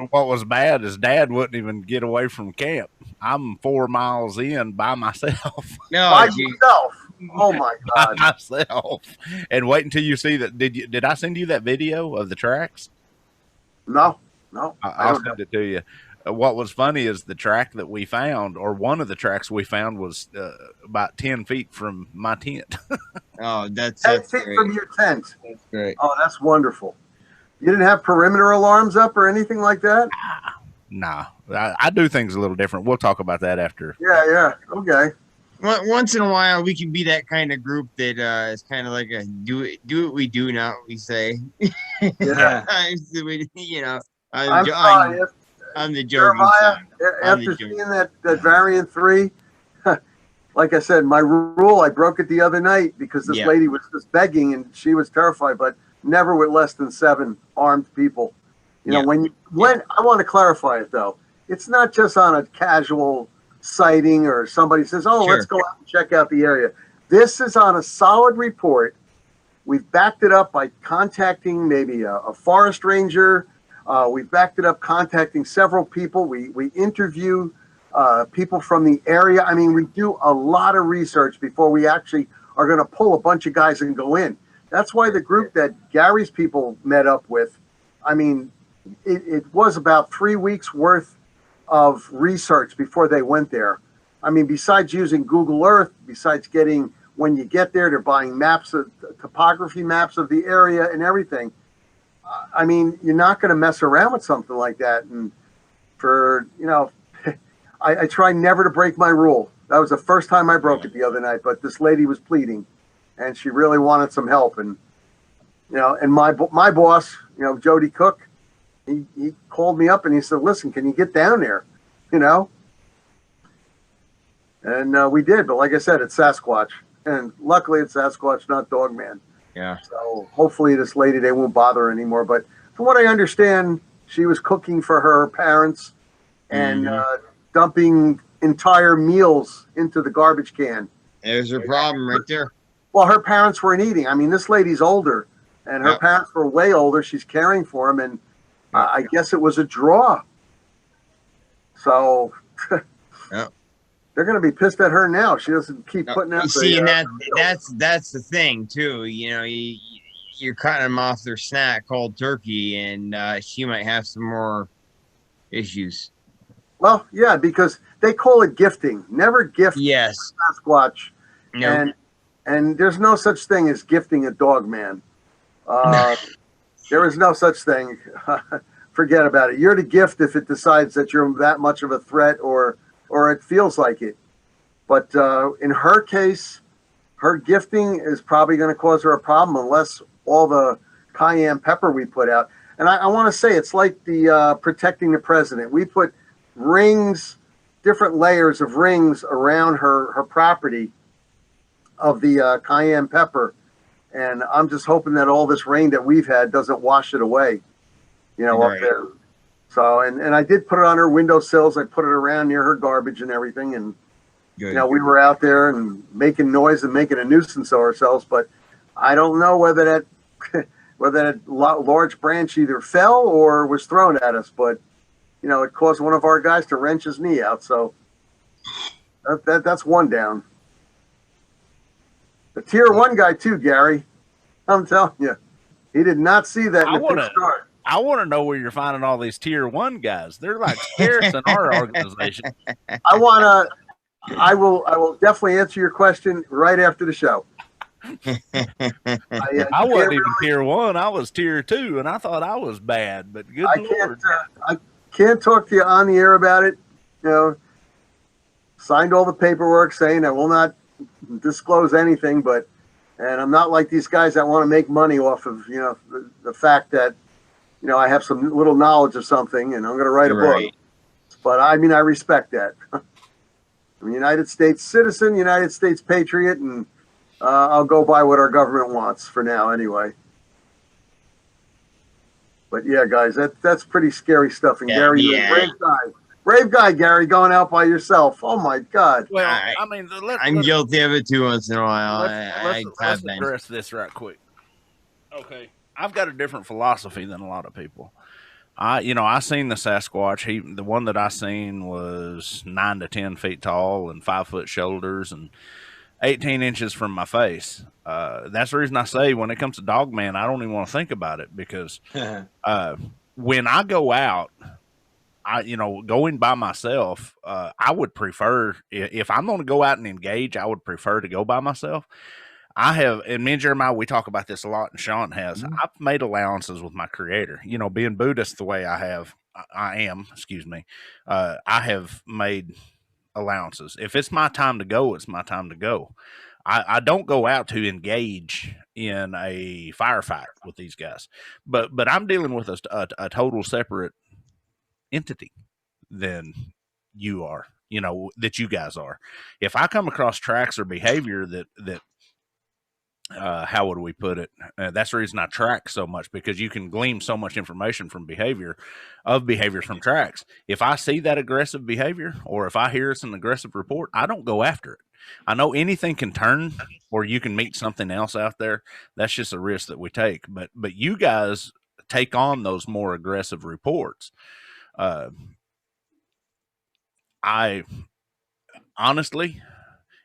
what was bad is Dad wouldn't even get away from camp. I'm 4 miles in by myself. No, By yourself. Oh my By God. myself. And wait until you see that. Did I send you that video of the tracks? No. I'll send it to you. What was funny is the track that we found, or one of the tracks we found, was about 10 feet from my tent. Oh, that's 10 feet great. from your tent. That's great. Oh, that's wonderful. You didn't have perimeter alarms up or anything like that? Nah, I do things a little different. We'll talk about that after. Yeah. Okay. Once in a while, we can be that kind of group that is kind of like a do what we do, not what we say. Yeah. You know, I'm sorry. I'm the joking Jeremiah, side. after seeing that variant 3, like I said, my rule, I broke it the other night because this lady was just begging and she was terrified, but never with less than 7 armed people. You know, when I want to clarify it though, it's not just on a casual sighting or somebody says, oh, let's go out and check out the area. This is on a solid report. We've backed it up by contacting maybe a forest ranger. We've backed it up contacting several people. We interview people from the area. I mean, we do a lot of research before we actually are going to pull a bunch of guys and go in. That's why the group that Gary's people met up with, I mean, it was about 3 weeks worth of research before they went there. I mean, besides using Google Earth, besides getting, when you get there, they're buying maps, topography maps of the area and everything. I mean, you're not going to mess around with something like that. And I try never to break my rule. That was the first time I broke it the other night, but this lady was pleading and she really wanted some help. And, and my boss, Jody Cook, he called me up and he said, listen, can you get down there? And we did. But like I said, it's Sasquatch. And luckily it's Sasquatch, not Dogman. Yeah. So hopefully this lady, they won't bother her anymore. But from what I understand, she was cooking for her parents and dumping entire meals into the garbage can. There's her problem right there. Well, her parents weren't eating. I mean, this lady's older and her parents were way older. She's caring for them. And I guess it was a draw. They're going to be pissed at her now. She doesn't keep putting out. See, and that's the thing too. You're cutting them off their snack called turkey, and she might have some more issues. Well, yeah, because they call it gifting. Never gift. Yes. Sasquatch. No. And there's no such thing as gifting a dog man. There is no such thing. Forget about it. You're the gift if it decides that you're that much of a threat or it feels like it. But in her case, her gifting is probably going to cause her a problem unless all the cayenne pepper we put out. And I want to say it's like the protecting the president. We put rings, different layers of rings around her property of the cayenne pepper. And I'm just hoping that all this rain that we've had doesn't wash it away, up there. So, and I did put it on her windowsills. I put it around near her garbage and everything. And, we were out there and making noise and making a nuisance of ourselves. But I don't know whether that large branch either fell or was thrown at us. But, it caused one of our guys to wrench his knee out. So that's one down. The tier 1 guy too, Gary. I'm telling you, he did not see that. I want to know where you're finding all these tier 1 guys. They're like scarce in our organization. I will definitely answer your question right after the show. I wasn't even tier 1. I was tier 2, and I thought I was bad. But good Lord. I can't talk to you on the air about it. signed all the paperwork saying I will not disclose anything, and I'm not like these guys that want to make money off of, the fact that, I have some little knowledge of something and I'm going to write a book. But I respect that. I'm a United States citizen, United States patriot, and I'll go by what our government wants for now anyway. But yeah, guys, that's pretty scary stuff. And Gary, you're a brave guy, Gary, going out by yourself. Oh my God. Well, I'm guilty of it too once in a while. Let's address this right quick. Okay, I've got a different philosophy than a lot of people. I seen the Sasquatch. The one that I seen was 9 to 10 feet tall and 5 foot shoulders and 18 inches from my face. That's the reason I say when it comes to Dogman, I don't even want to think about it because when I go out, going by myself, I would prefer, if I'm going to go out and engage, I would prefer to go by myself. And me and Jeremiah, we talk about this a lot, and Shawn has. I've made allowances with my creator. Being Buddhist the way I am, I have made allowances. If it's my time to go, it's my time to go. I don't go out to engage in a firefight with these guys, but I'm dealing with a total separate entity than you are, that you guys are. If I come across tracks or behavior that how would we put it? That's the reason I track so much, because you can glean so much information from behaviors from tracks. If I see that aggressive behavior, or if I hear it's an aggressive report, I don't go after it. I know anything can turn, or you can meet something else out there. That's just a risk that we take. But you guys take on those more aggressive reports. I honestly,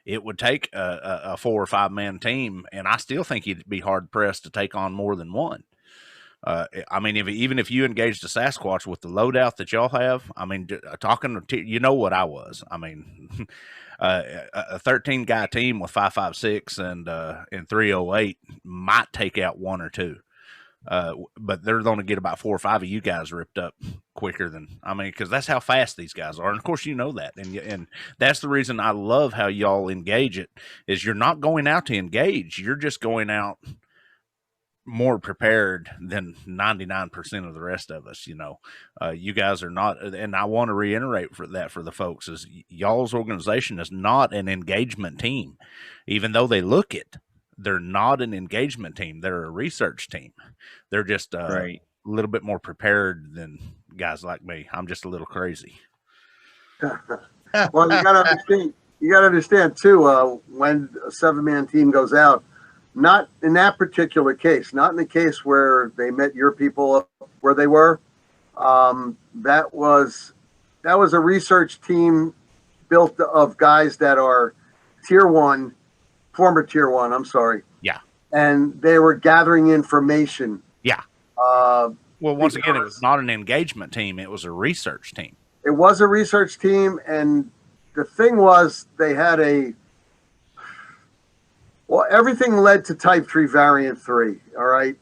it would take a 4 or 5 man team, and I still think you'd be hard pressed to take on more than one. Even if you engaged a Sasquatch with the loadout that y'all have, talking to what I was. A 13 guy team with 5.56 and 308 might take out 1 or 2. But they're going to get about 4 or 5 of you guys ripped up quicker than, because that's how fast these guys are. And of course, that. And that's the reason I love how y'all engage it, is you're not going out to engage. You're just going out more prepared than 99% of the rest of us. You guys are not, and I want to reiterate for the folks, is y'all's organization is not an engagement team, even though they look it. They're not an engagement team. They're a research team. They're just a little bit more prepared than guys like me. I'm just a little crazy. Well, you got to understand too, when a 7-man team goes out, not in that particular case, not in the case where they met your people up where they were. That was a research team built of guys that are former tier 1, I'm sorry. Yeah. And they were gathering information. Yeah. Well, once again, it was not an engagement team. It was a research team. It was a research team. And the thing was, they had everything led to type 3 variant 3. All right.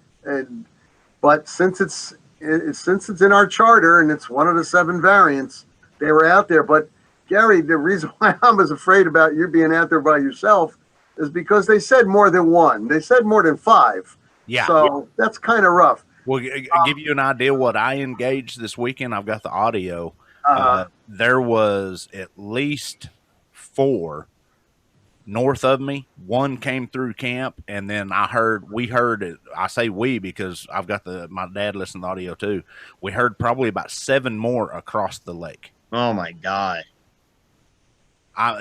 But since it's in our charter and it's one of the 7 variants, they were out there. But Gary, the reason why I was afraid about you being out there by yourself is because they said more than 1. They said more than 5. Yeah. So that's kind of rough. Well, give you an idea what I engaged this weekend. I've got the audio. There was at least 4 north of me. 1 came through camp, and then we heard it. I say we because I've got my dad listened to the audio too. We heard probably about 7 more across the lake. Oh my God.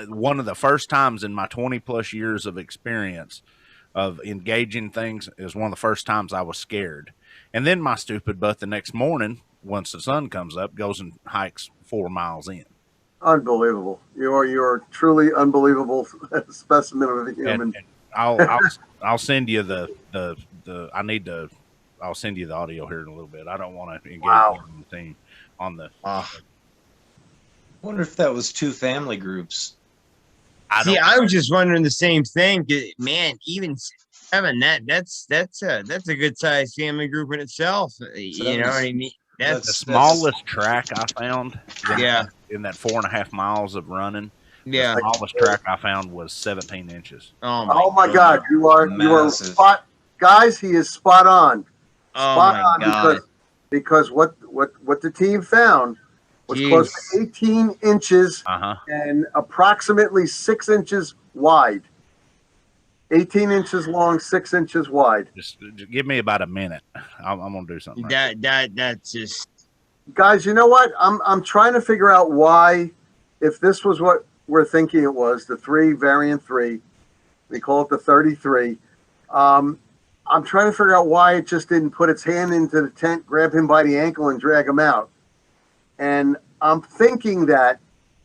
One of the first times in my 20 plus years of experience of engaging things is one of the first times I was scared. And then my stupid butt the next morning, once the sun comes up, goes and hikes 4 miles in. Unbelievable. You are truly unbelievable specimen of a human. And I'll send you I'll send you the audio here in a little bit. I don't want to engage the team on the. I wonder if that was 2 family groups. I was just wondering the same thing. Man, even having that's a good sized family group in itself. You know what I mean? That's the smallest track I found. Yeah. in that 4.5 miles of running, Yeah. the smallest track I found was 17 inches. Oh my God, you are Massive. spot, guys. He is spot on, Oh my God. because what the team found was Jeez. close to 18 inches Uh-huh. and approximately 6 inches wide. 18 inches long, 6 inches wide. Just give me about a minute. I'm gonna do something. That's just, Guys, you know what? I'm trying to figure out why, if this was what we're thinking it was, the variant 3, they call it the 33. I'm trying to figure out why it just didn't put its hand into the tent, grab him by the ankle, and drag him out. And I'm thinking that,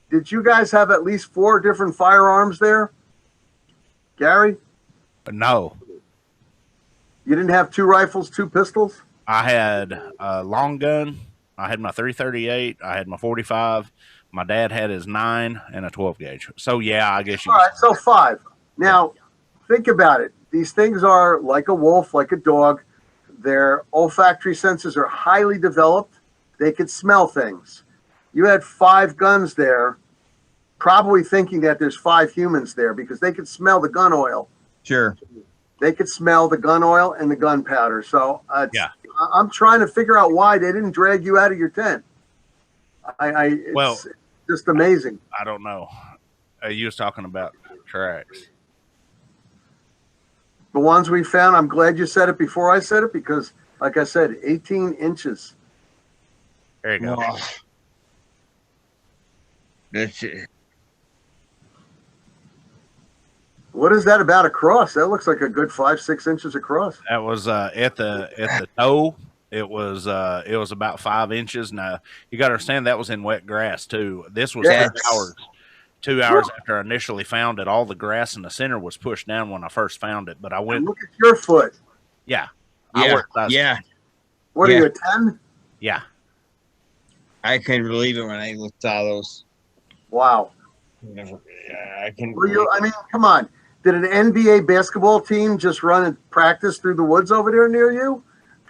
did you guys have at least 4 different firearms there? Gary? No, You didn't have 2 rifles, 2 pistols? I had a long gun. I had my 338. I had my 45. My dad had his 9 and a 12 gauge. So yeah, I guess you. All right, so 5. Now, think about it. These things are like a wolf, like a dog. Their olfactory senses are highly developed. They could smell things. You had 5 guns there, probably thinking that there's 5 humans there because they could smell the gun oil. sure. They could smell the gun oil and the gunpowder. So Yeah. I'm trying to figure out why they didn't drag you out of your tent. It's just amazing. I don't know. You was talking about tracks. The ones we found, I'm glad you said it before I said it because, like I said, 18 inches. There you go. Oh. That's it. What is that about across? That looks like a good 5-6 inches across. That was at the toe. It was about 5 inches. Now you got to understand that was in wet grass too. This was 2 hours. 2 hours after I initially found it. All the grass in the center was pushed down when I first found it. But I went. And look at your foot. Yeah. Yeah. What are you, a 10? Yeah. I couldn't believe it when I saw those. Wow. I can. I mean, come on. Did an NBA basketball team just run and practice through the woods over there near you?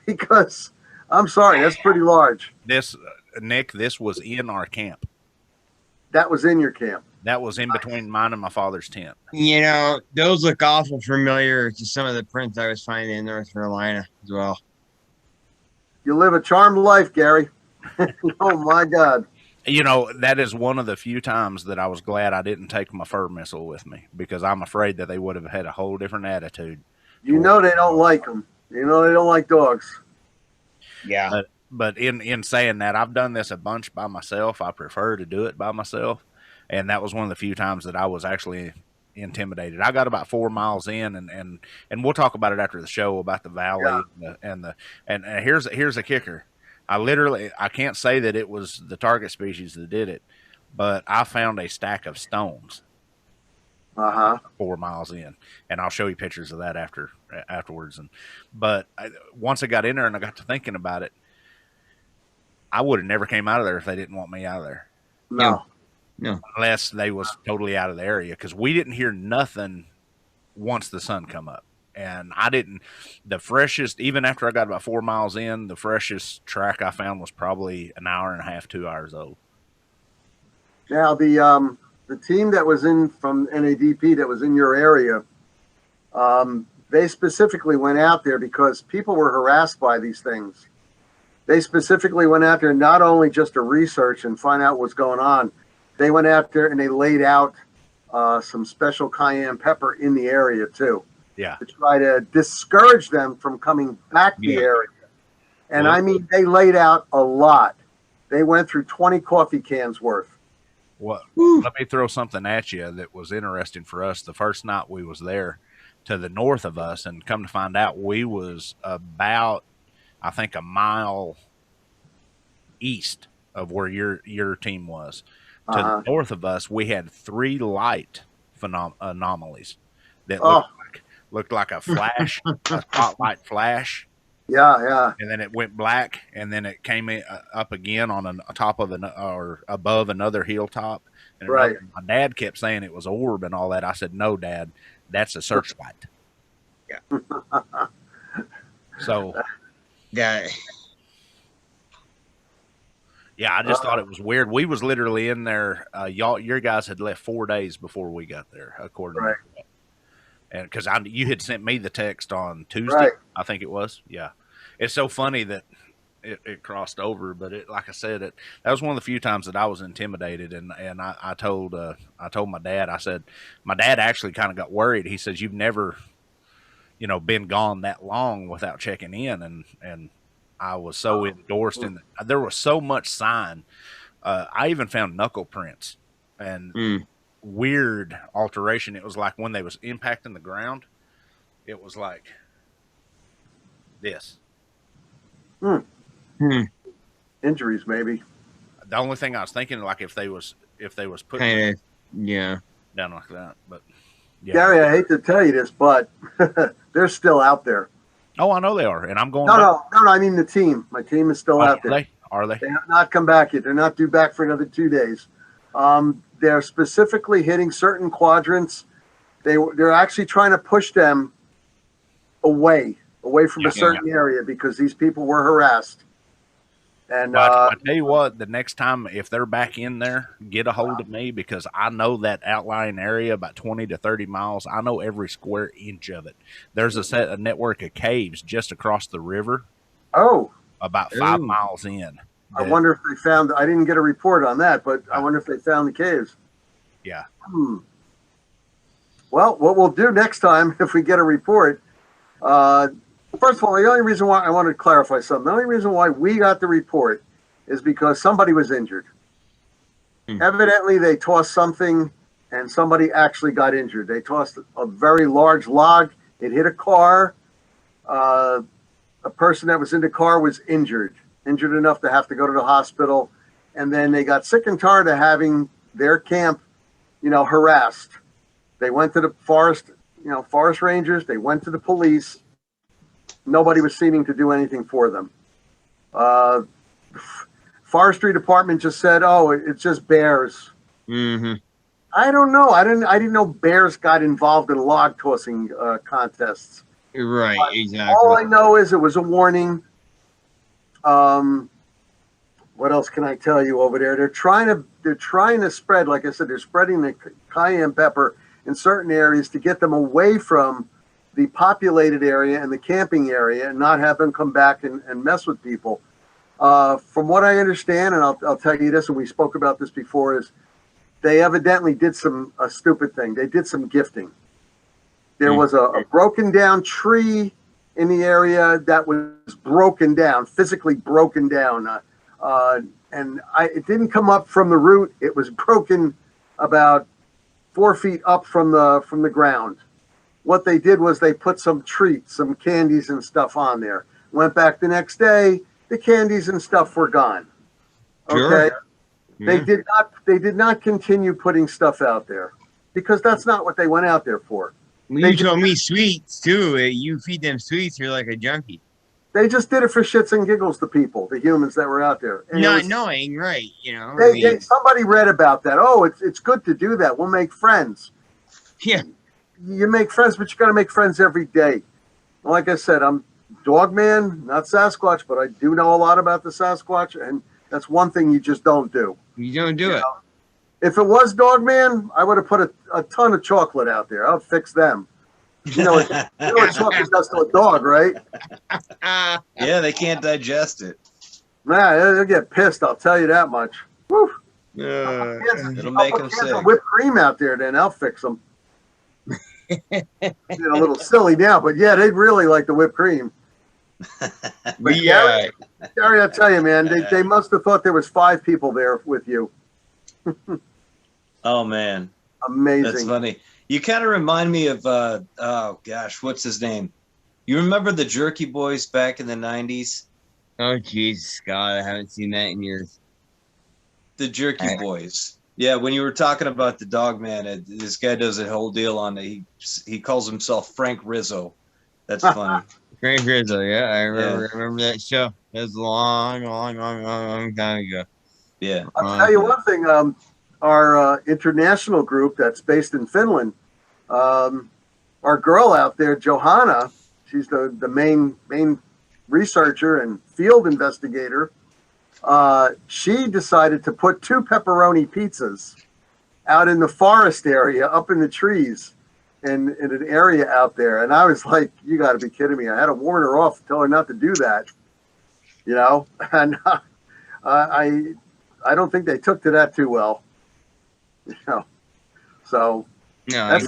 Because I'm sorry, that's pretty large. Nick, this was in our camp. That was in your camp. That was in between mine and my father's tent. You know, those look awful familiar to some of the prints I was finding in North Carolina as well. You live a charmed life, Gary. Oh my God. You know, that is one of the few times that I was glad I didn't take my fur missile with me because I'm afraid that they would have had a whole different attitude. You know they don't like them. You know they don't like dogs. Yeah. But in saying that, I've done this a bunch by myself. I prefer to do it by myself. And that was one of the few times that I was actually intimidated. I got about 4 miles in and we'll talk about it after the show about the valley and here's a kicker. I can't say that it was the target species that did it, but I found a stack of stones 4 miles in, and I'll show you pictures of that afterwards. But once I got in there and I got to thinking about it, I would have never came out of there if they didn't want me out of there. No. Unless they was totally out of the area, because we didn't hear nothing once the sun come up. And I didn't, the freshest, even after I got about 4 miles in, the freshest track I found was probably an hour and a half, 2 hours old. Now, the team that was in from NADP that was in your area, they specifically went out there because people were harassed by these things. They specifically went out there not only just to research and find out what's going on, they went out there and they laid out some special cayenne pepper in the area too. Yeah. To try to discourage them from coming back to the area. And I mean, they laid out a lot. They went through 20 coffee cans worth. Well, let me throw something at you that was interesting for us. The first night we was there to the north of us, and come to find out we was about, I think, a mile east of where your team was. To the north of us, we had 3 light anomalies that looked like a flash, a spotlight flash. Yeah. And then it went black, and then it came up again on top of or above another hilltop. And my dad kept saying it was an orb and all that. I said, "No, Dad, that's a searchlight." Yeah. So, yeah. Yeah, I just thought it was weird. We was literally in there. Your guys had left 4 days before we got there, according Right. to and because you had sent me the text on Tuesday, Right. I think it was. Yeah, it's so funny that it crossed over, but like I said, that was one of the few times that I was intimidated, and I told my dad. I said my dad actually kind of got worried. He says, "You've never, been gone that long without checking in," and I was so endorsed, and there was so much sign. I even found knuckle prints and weird alteration. It was like when they was impacting the ground, it was like this. Injuries, maybe. The only thing I was thinking, like if they was putting Kind of, yeah. down like that, but yeah. Gary, I hate to tell you this, but they're still out there. Oh, I know they are, and I'm going. No. I mean the team. My team is still out there. Are they? They have not come back yet. They're not due back for another 2 days. They're specifically hitting certain quadrants. They're actually trying to push them away from a certain area because these people were harassed. And I tell you what, the next time if they're back in there, get a hold of me because I know that outlying area about 20 to 30 miles. I know every square inch of it. There's a network of caves just across the river. Oh, about 5 miles in. I wonder if they found. I didn't get a report on that, but I wonder if they found the caves. Yeah. Well, what we'll do next time if we get a report. First of all, the only reason why I wanted to clarify something, the only reason why we got the report is because somebody was injured. Evidently, they tossed something and somebody actually got injured. They tossed a very large log. It hit a car. A person that was in the car was injured enough to have to go to the hospital. And then they got sick and tired of having their camp, harassed. They went to the forest rangers. They went to the police. Nobody was seeming to do anything for them. Forestry department just said, "Oh, it's just bears." I don't know. I didn't know bears got involved in log tossing contests. Right, exactly. All I know is it was a warning. What else can I tell you over there? They're trying to spread, like I said, they're spreading the cayenne pepper in certain areas to get them away from the populated area and the camping area and not have them come back and mess with people. From what I understand, and I'll tell you this, and we spoke about this before, is they evidently did a stupid thing. They did some gifting. There was a broken down tree in the area that was broken down, physically broken down. And it didn't come up from the root. It was broken about 4 feet up from the ground. What they did was they put some treats, some candies and stuff on there. Went back the next day, the candies and stuff were gone. Okay. Sure. They did not continue putting stuff out there because that's not what they went out there for. Well, you told me sweets too. You feed them sweets, you're like a junkie. They just did it for shits and giggles, the people, the humans that were out there. And not knowing, right? Somebody read about that. Oh, it's good to do that. We'll make friends. Yeah. You make friends, but you got to make friends every day. Like I said, I'm Dogman, not Sasquatch, but I do know a lot about the Sasquatch, and that's one thing you just don't do. You don't do it. If it was Dogman, I would have put a ton of chocolate out there. I'll fix them. You know what chocolate does to a dog, right? Yeah, they can't digest it. Nah, they'll get pissed, I'll tell you that much. Woo. It'll make them sick. Whipped cream out there, then I'll fix them. Getting a little silly now, but yeah, they'd really like the whipped cream. But Gary, I'll tell you, man, they must have thought there was 5 people there with you. Oh man, amazing! That's funny. You kind of remind me of oh gosh, what's his name? You remember the Jerky Boys back in the 90s? Oh Jesus, God, I haven't seen that in years. The Jerky Boys. Yeah, when you were talking about the Dogman, this guy does a whole deal on it. He calls himself Frank Rizzo. That's funny. Frank Rizzo, yeah, I remember that show. That was a long time ago. Yeah. I'll tell you one thing. Our international group that's based in Finland, our girl out there, Johanna, she's the main researcher and field investigator. she decided to put 2 pepperoni pizzas out in the forest area, up in the trees, in an area out there. And I was like, you got to be kidding me. I had to warn her off, tell her not to do that, you know? And I don't think they took to that too well, you know? So No, that's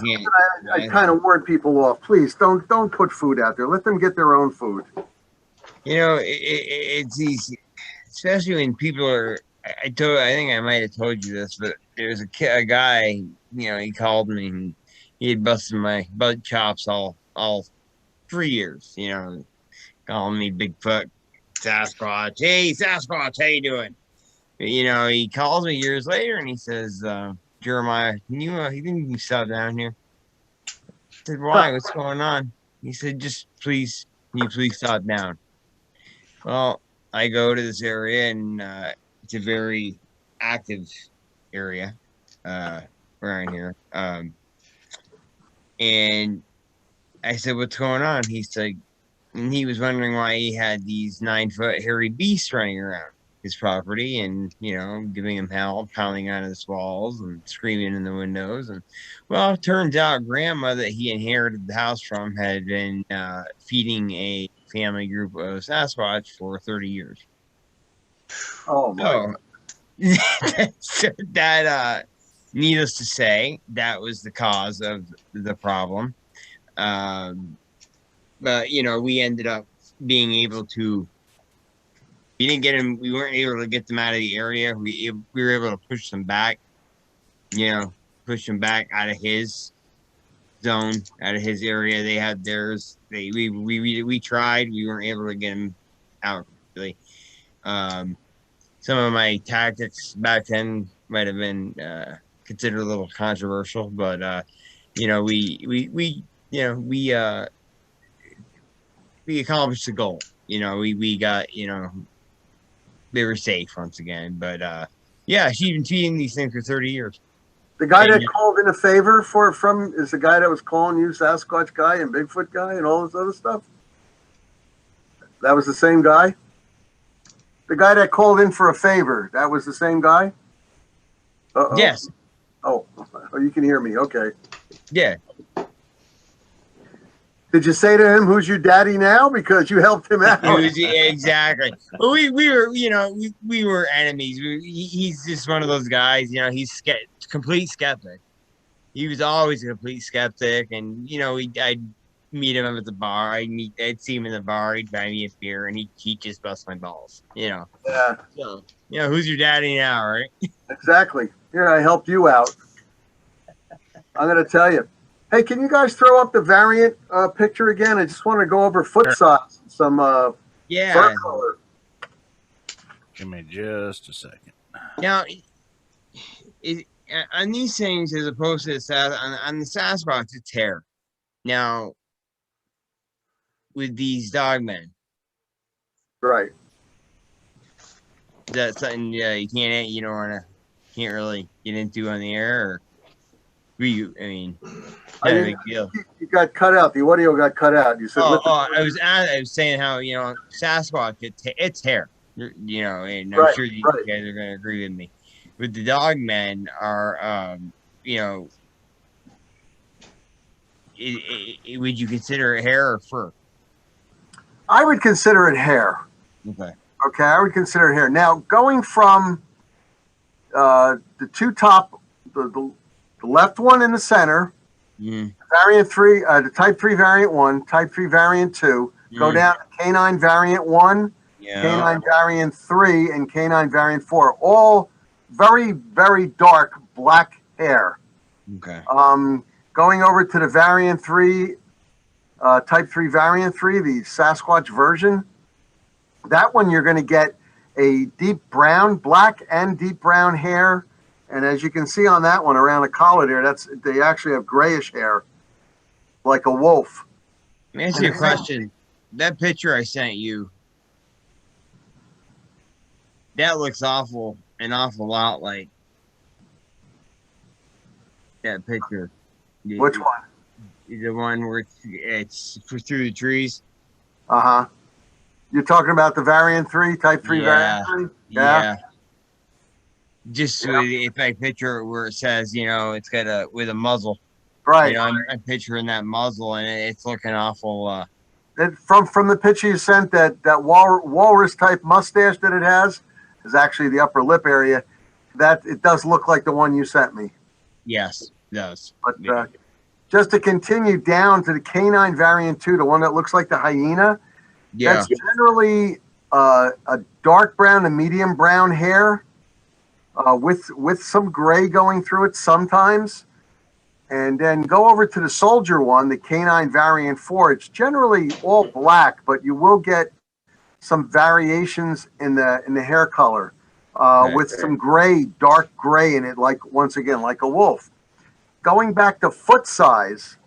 I kind of warn people off. Please don't put food out there. Let them get their own food. You know, it's easy, especially when people are. I think I might have told you this, but there was a guy. You know, he called me and he had busted my butt chops all 3 years. You know, calling me Bigfoot, Sasquatch. Hey, Sasquatch, how you doing? You know, he calls me years later and he says, Jeremiah, can you stop down here? I said, why? What's going on? He said, just please, can you please stop down? Well, I go to this area and it's a very active area around here. And I said, what's going on? He's like, and he was wondering why he had these 9-foot hairy beasts running around his property and, you know, giving him hell, pounding on his walls and screaming in the windows. And well, it turns out grandma that he inherited the house from had been feeding a family group of Sasquatch for 30 years. Oh my. So that needless to say, that was the cause of the problem. But you know, we ended up being able to. We didn't get them. We weren't able to get them out of the area. We were able to push them back. You know, push them back out of his zone, out of his area. They had theirs. We tried. We weren't able to get them out. Really. Some of my tactics back then might have been considered a little controversial, but you know, we accomplished the goal. You know, we got, you know, they were safe once again. But yeah, she's been feeding these things for 30 years. The guy that called in a favor is the guy that was calling you Sasquatch guy and Bigfoot guy and all this other stuff? That was the same guy? The guy that called in for a favor, that was the same guy? Uh-oh. Yes. Oh, you can hear me. Okay. Yeah. Did you say to him, who's your daddy now? Because you helped him out. Exactly. Well, we were, you know, we were enemies. He's just one of those guys, you know, he's complete skeptic. He was always a complete skeptic. And, you know, I'd meet him at the bar. I'd see him in the bar. He'd buy me a beer and he'd just bust my balls, you know. Yeah. So, you know, who's your daddy now, right? Exactly. Here, I helped you out. I'm going to tell you. Hey, can you guys throw up the variant picture again? I just want to go over foot size, some fur color. Give me just a second. Now, on these things, as opposed to on the Sasquatch, it's hair. Now, with these dogmen, right? Is that something you don't want to, can't really get into on the air, or I mean, not a big deal. You got cut out. The audio got cut out. You said. I was saying how, you know, Sasquatch, it's hair. You know, and I'm sure you guys are going to agree with me. With the dogmen are, you know, would you consider it hair or fur? I would consider it hair. Okay. Okay, I would consider it hair. Now, going from the two top, the left one in the center, variant 3, the type 3 variant 1, type 3 variant 2, go down to canine variant 1, canine variant 3, and canine variant 4. All very, very dark black hair. Okay. Going over to the variant 3, type 3 variant 3, the Sasquatch version, that one you're going to get a deep brown, black and deep brown hair. And as you can see on that one around the collar there, they actually have grayish hair, like a wolf. Let me ask you a question. That picture I sent you, that looks an awful lot like that picture. Which one? The one where it's through the trees. Uh-huh. You're talking about the variant 3, type 3 Yeah. variant 3? Yeah. Just if I picture it where it says, it's got with a muzzle. Right. I'm picturing that muzzle, and it's looking awful. From the picture you sent, that walrus type mustache that it has is actually the upper lip area. That it does look like the one you sent me. Yes, it does. But just to continue down to the canine variant 2, the one that looks like the hyena. Yeah. That's generally a dark brown to medium brown hair with some gray going through it sometimes. And then go over to the soldier one, the canine variant 4. It's generally all black, but you will get some variations in the hair color with some gray, dark gray in it, like once again, like a wolf. Going back to foot size,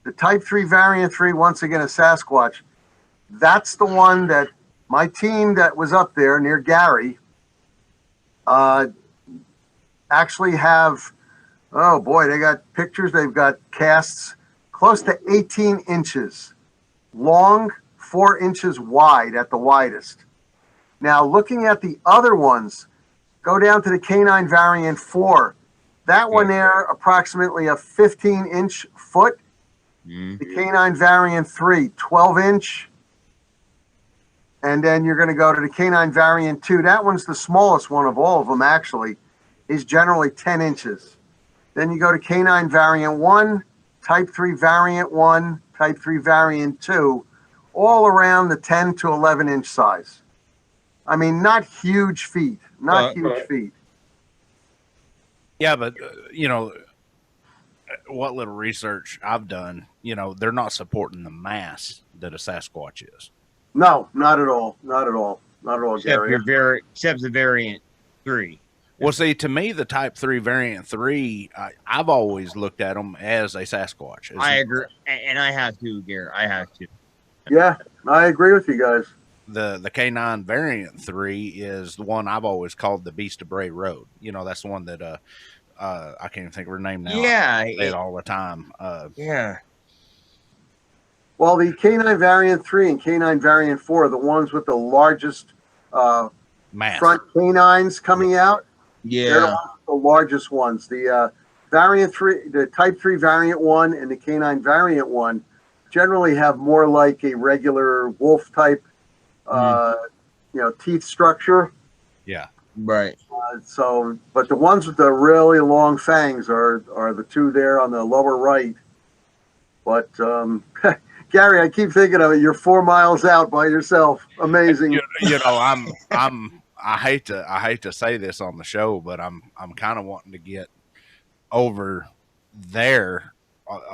the type 3 variant 3, once again, a Sasquatch. That's the one that my team that was up there near Gary actually have. Oh boy, they got pictures. They've got casts close to 18 inches long, 4 inches wide at the widest. Now, looking at the other ones, go down to the canine variant 4. That one there, approximately a 15-inch foot. The canine variant 3, 12-inch. And then you're going to go to the canine variant 2. That one's the smallest one of all of them, actually. Is generally 10 inches. Then you go to canine variant 1, type 3 variant 1, type 3 variant 2, all around the 10 to 11-inch size. I mean, not huge feet, huge feet. Yeah, but, what little research I've done, they're not supporting the mass that a Sasquatch is. No, not at all. Not at all. Not at all, Gary. Except the variant 3. Well, see, to me, the type 3 variant 3, I've always looked at them as a Sasquatch. I agree. And I have to, Gary. I have to. Yeah, I agree with you guys. The canine variant 3 is the one I've always called the Beast of Bray Road. That's the one that I can't even think of her name now. Yeah. I say it all the time. Yeah. Well, the canine variant 3 and canine variant 4 are the ones with the largest front canines coming out. Yeah. They're the largest ones. The variant 3, the type 3 variant 1 and the canine variant 1 generally have more like a regular wolf type teeth structure. Yeah. Right. But the ones with the really long fangs are the two there on the lower right. But Gary, I keep thinking of it. You're 4 miles out by yourself. Amazing. I hate to say this on the show, but I'm kind of wanting to get over there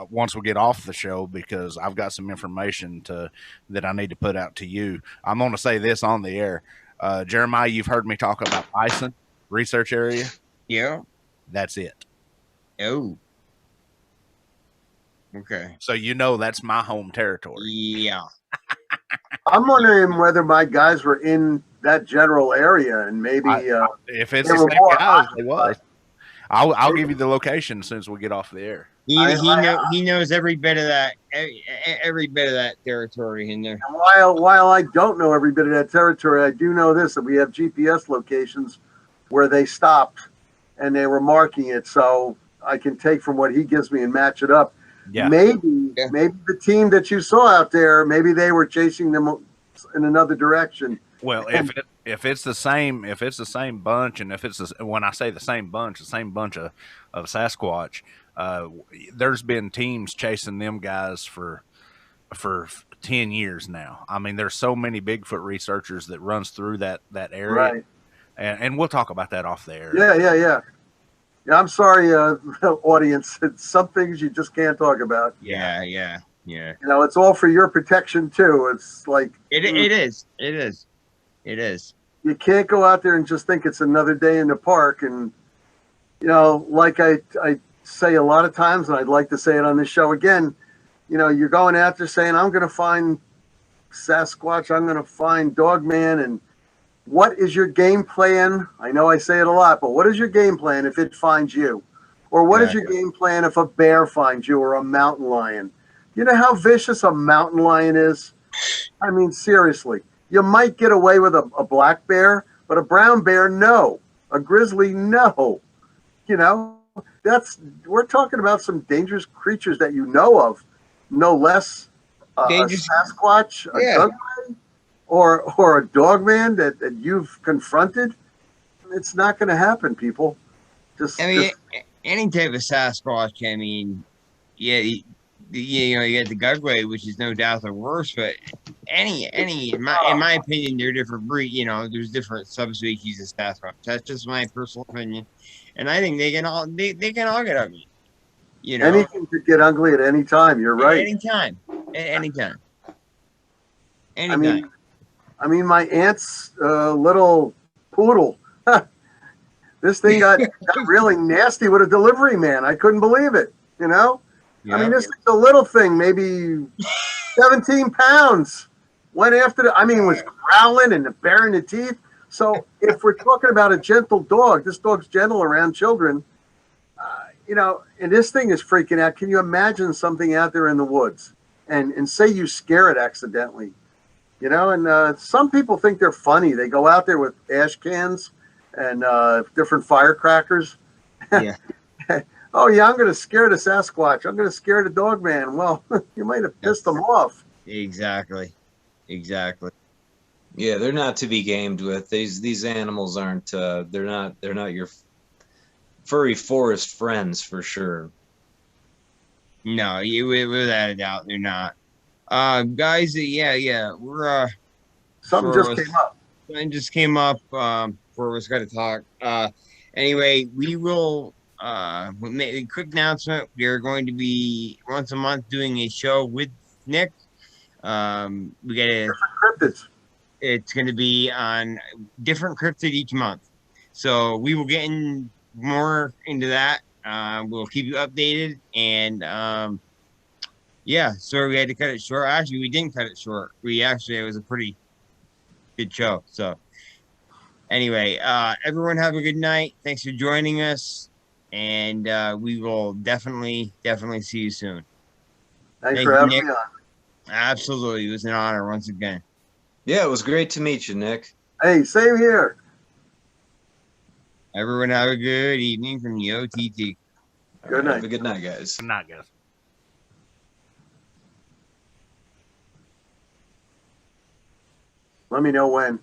once we get off the show, because I've got some information that I need to put out to you. I'm going to say this on the air. Jeremiah, you've heard me talk about bison research area. Yeah. That's it. Oh. Okay. So that's my home territory. Yeah. I'm wondering whether my guys were in that general area, and maybe if it's the same guys, they was. I'll give you the location as soon as we get off the air. He knows every bit of that territory in there. While I don't know every bit of that territory, I do know this, that we have GPS locations where they stopped and they were marking it, so I can take from what he gives me and match it up. Yeah. Maybe the team that you saw out there, maybe they were chasing them in another direction. Well, if it's the same bunch, and when I say the same bunch of Sasquatch, there's been teams chasing them guys for 10 years now. I mean, there's so many Bigfoot researchers that runs through that area, right? And we'll talk about that off the air. Yeah. I'm sorry, audience. It's some things you just can't talk about. Yeah. It's all for your protection too. It's like it is. You can't go out there and just think it's another day in the park. And like I say a lot of times, and I'd like to say it on this show again. You're going out there saying, "I'm going to find Sasquatch. I'm going to find Dogman," and what is your game plan? I know I say it a lot, but what is your game plan if it finds you? Or what is your game plan if a bear finds you, or a mountain lion? You know how vicious a mountain lion is? I mean, seriously. You might get away with a black bear, but a brown bear, no. A grizzly, no. You know, we're talking about some dangerous creatures that you know of, no less a Sasquatch, a Dugway, or a Dogman that you've confronted. It's not going to happen, people. Any type of Sasquatch. I mean, yeah, you got the Gugway, which is no doubt the worst, but any in my opinion, they're different breed. There's different subspecies of Sasquatch. That's just my personal opinion, and I think they can all get ugly. Anything could get ugly at any time. You're right. Anytime. Anytime. I mean, my aunt's little poodle. This thing got really nasty with a delivery man. I couldn't believe it. I mean, this thing's a little thing, maybe 17 pounds. Went after was growling and baring the teeth. So if we're talking about a gentle dog, this dog's gentle around children, and this thing is freaking out. Can you imagine something out there in the woods and say you scare it accidentally? And some people think they're funny. They go out there with ash cans and different firecrackers. Yeah. Oh, yeah, I'm going to scare the Sasquatch. I'm going to scare the Dogman. Well, you might have pissed them off. Exactly. Yeah, they're not to be gamed with. These animals aren't. They're not your furry forest friends for sure. No, without a doubt, they're not. Guys, we're something came up. Something just came up. Before us got to talk. Anyway, we will make a quick announcement. We are going to be once a month doing a show with Nick. We got different cryptids. It's going to be on different cryptid each month. So we will get more into that. We'll keep you updated. And so we had to cut it short. Actually, we didn't cut it short. It was a pretty good show. So anyway, everyone have a good night. Thanks for joining us. And we will definitely see you soon. Thanks for having me on. Absolutely. It was an honor once again. Yeah, it was great to meet you, Nick. Hey, same here. Everyone have a good evening from the OTT. Good night. Have a good night, guys. Good night, guys. Let me know when.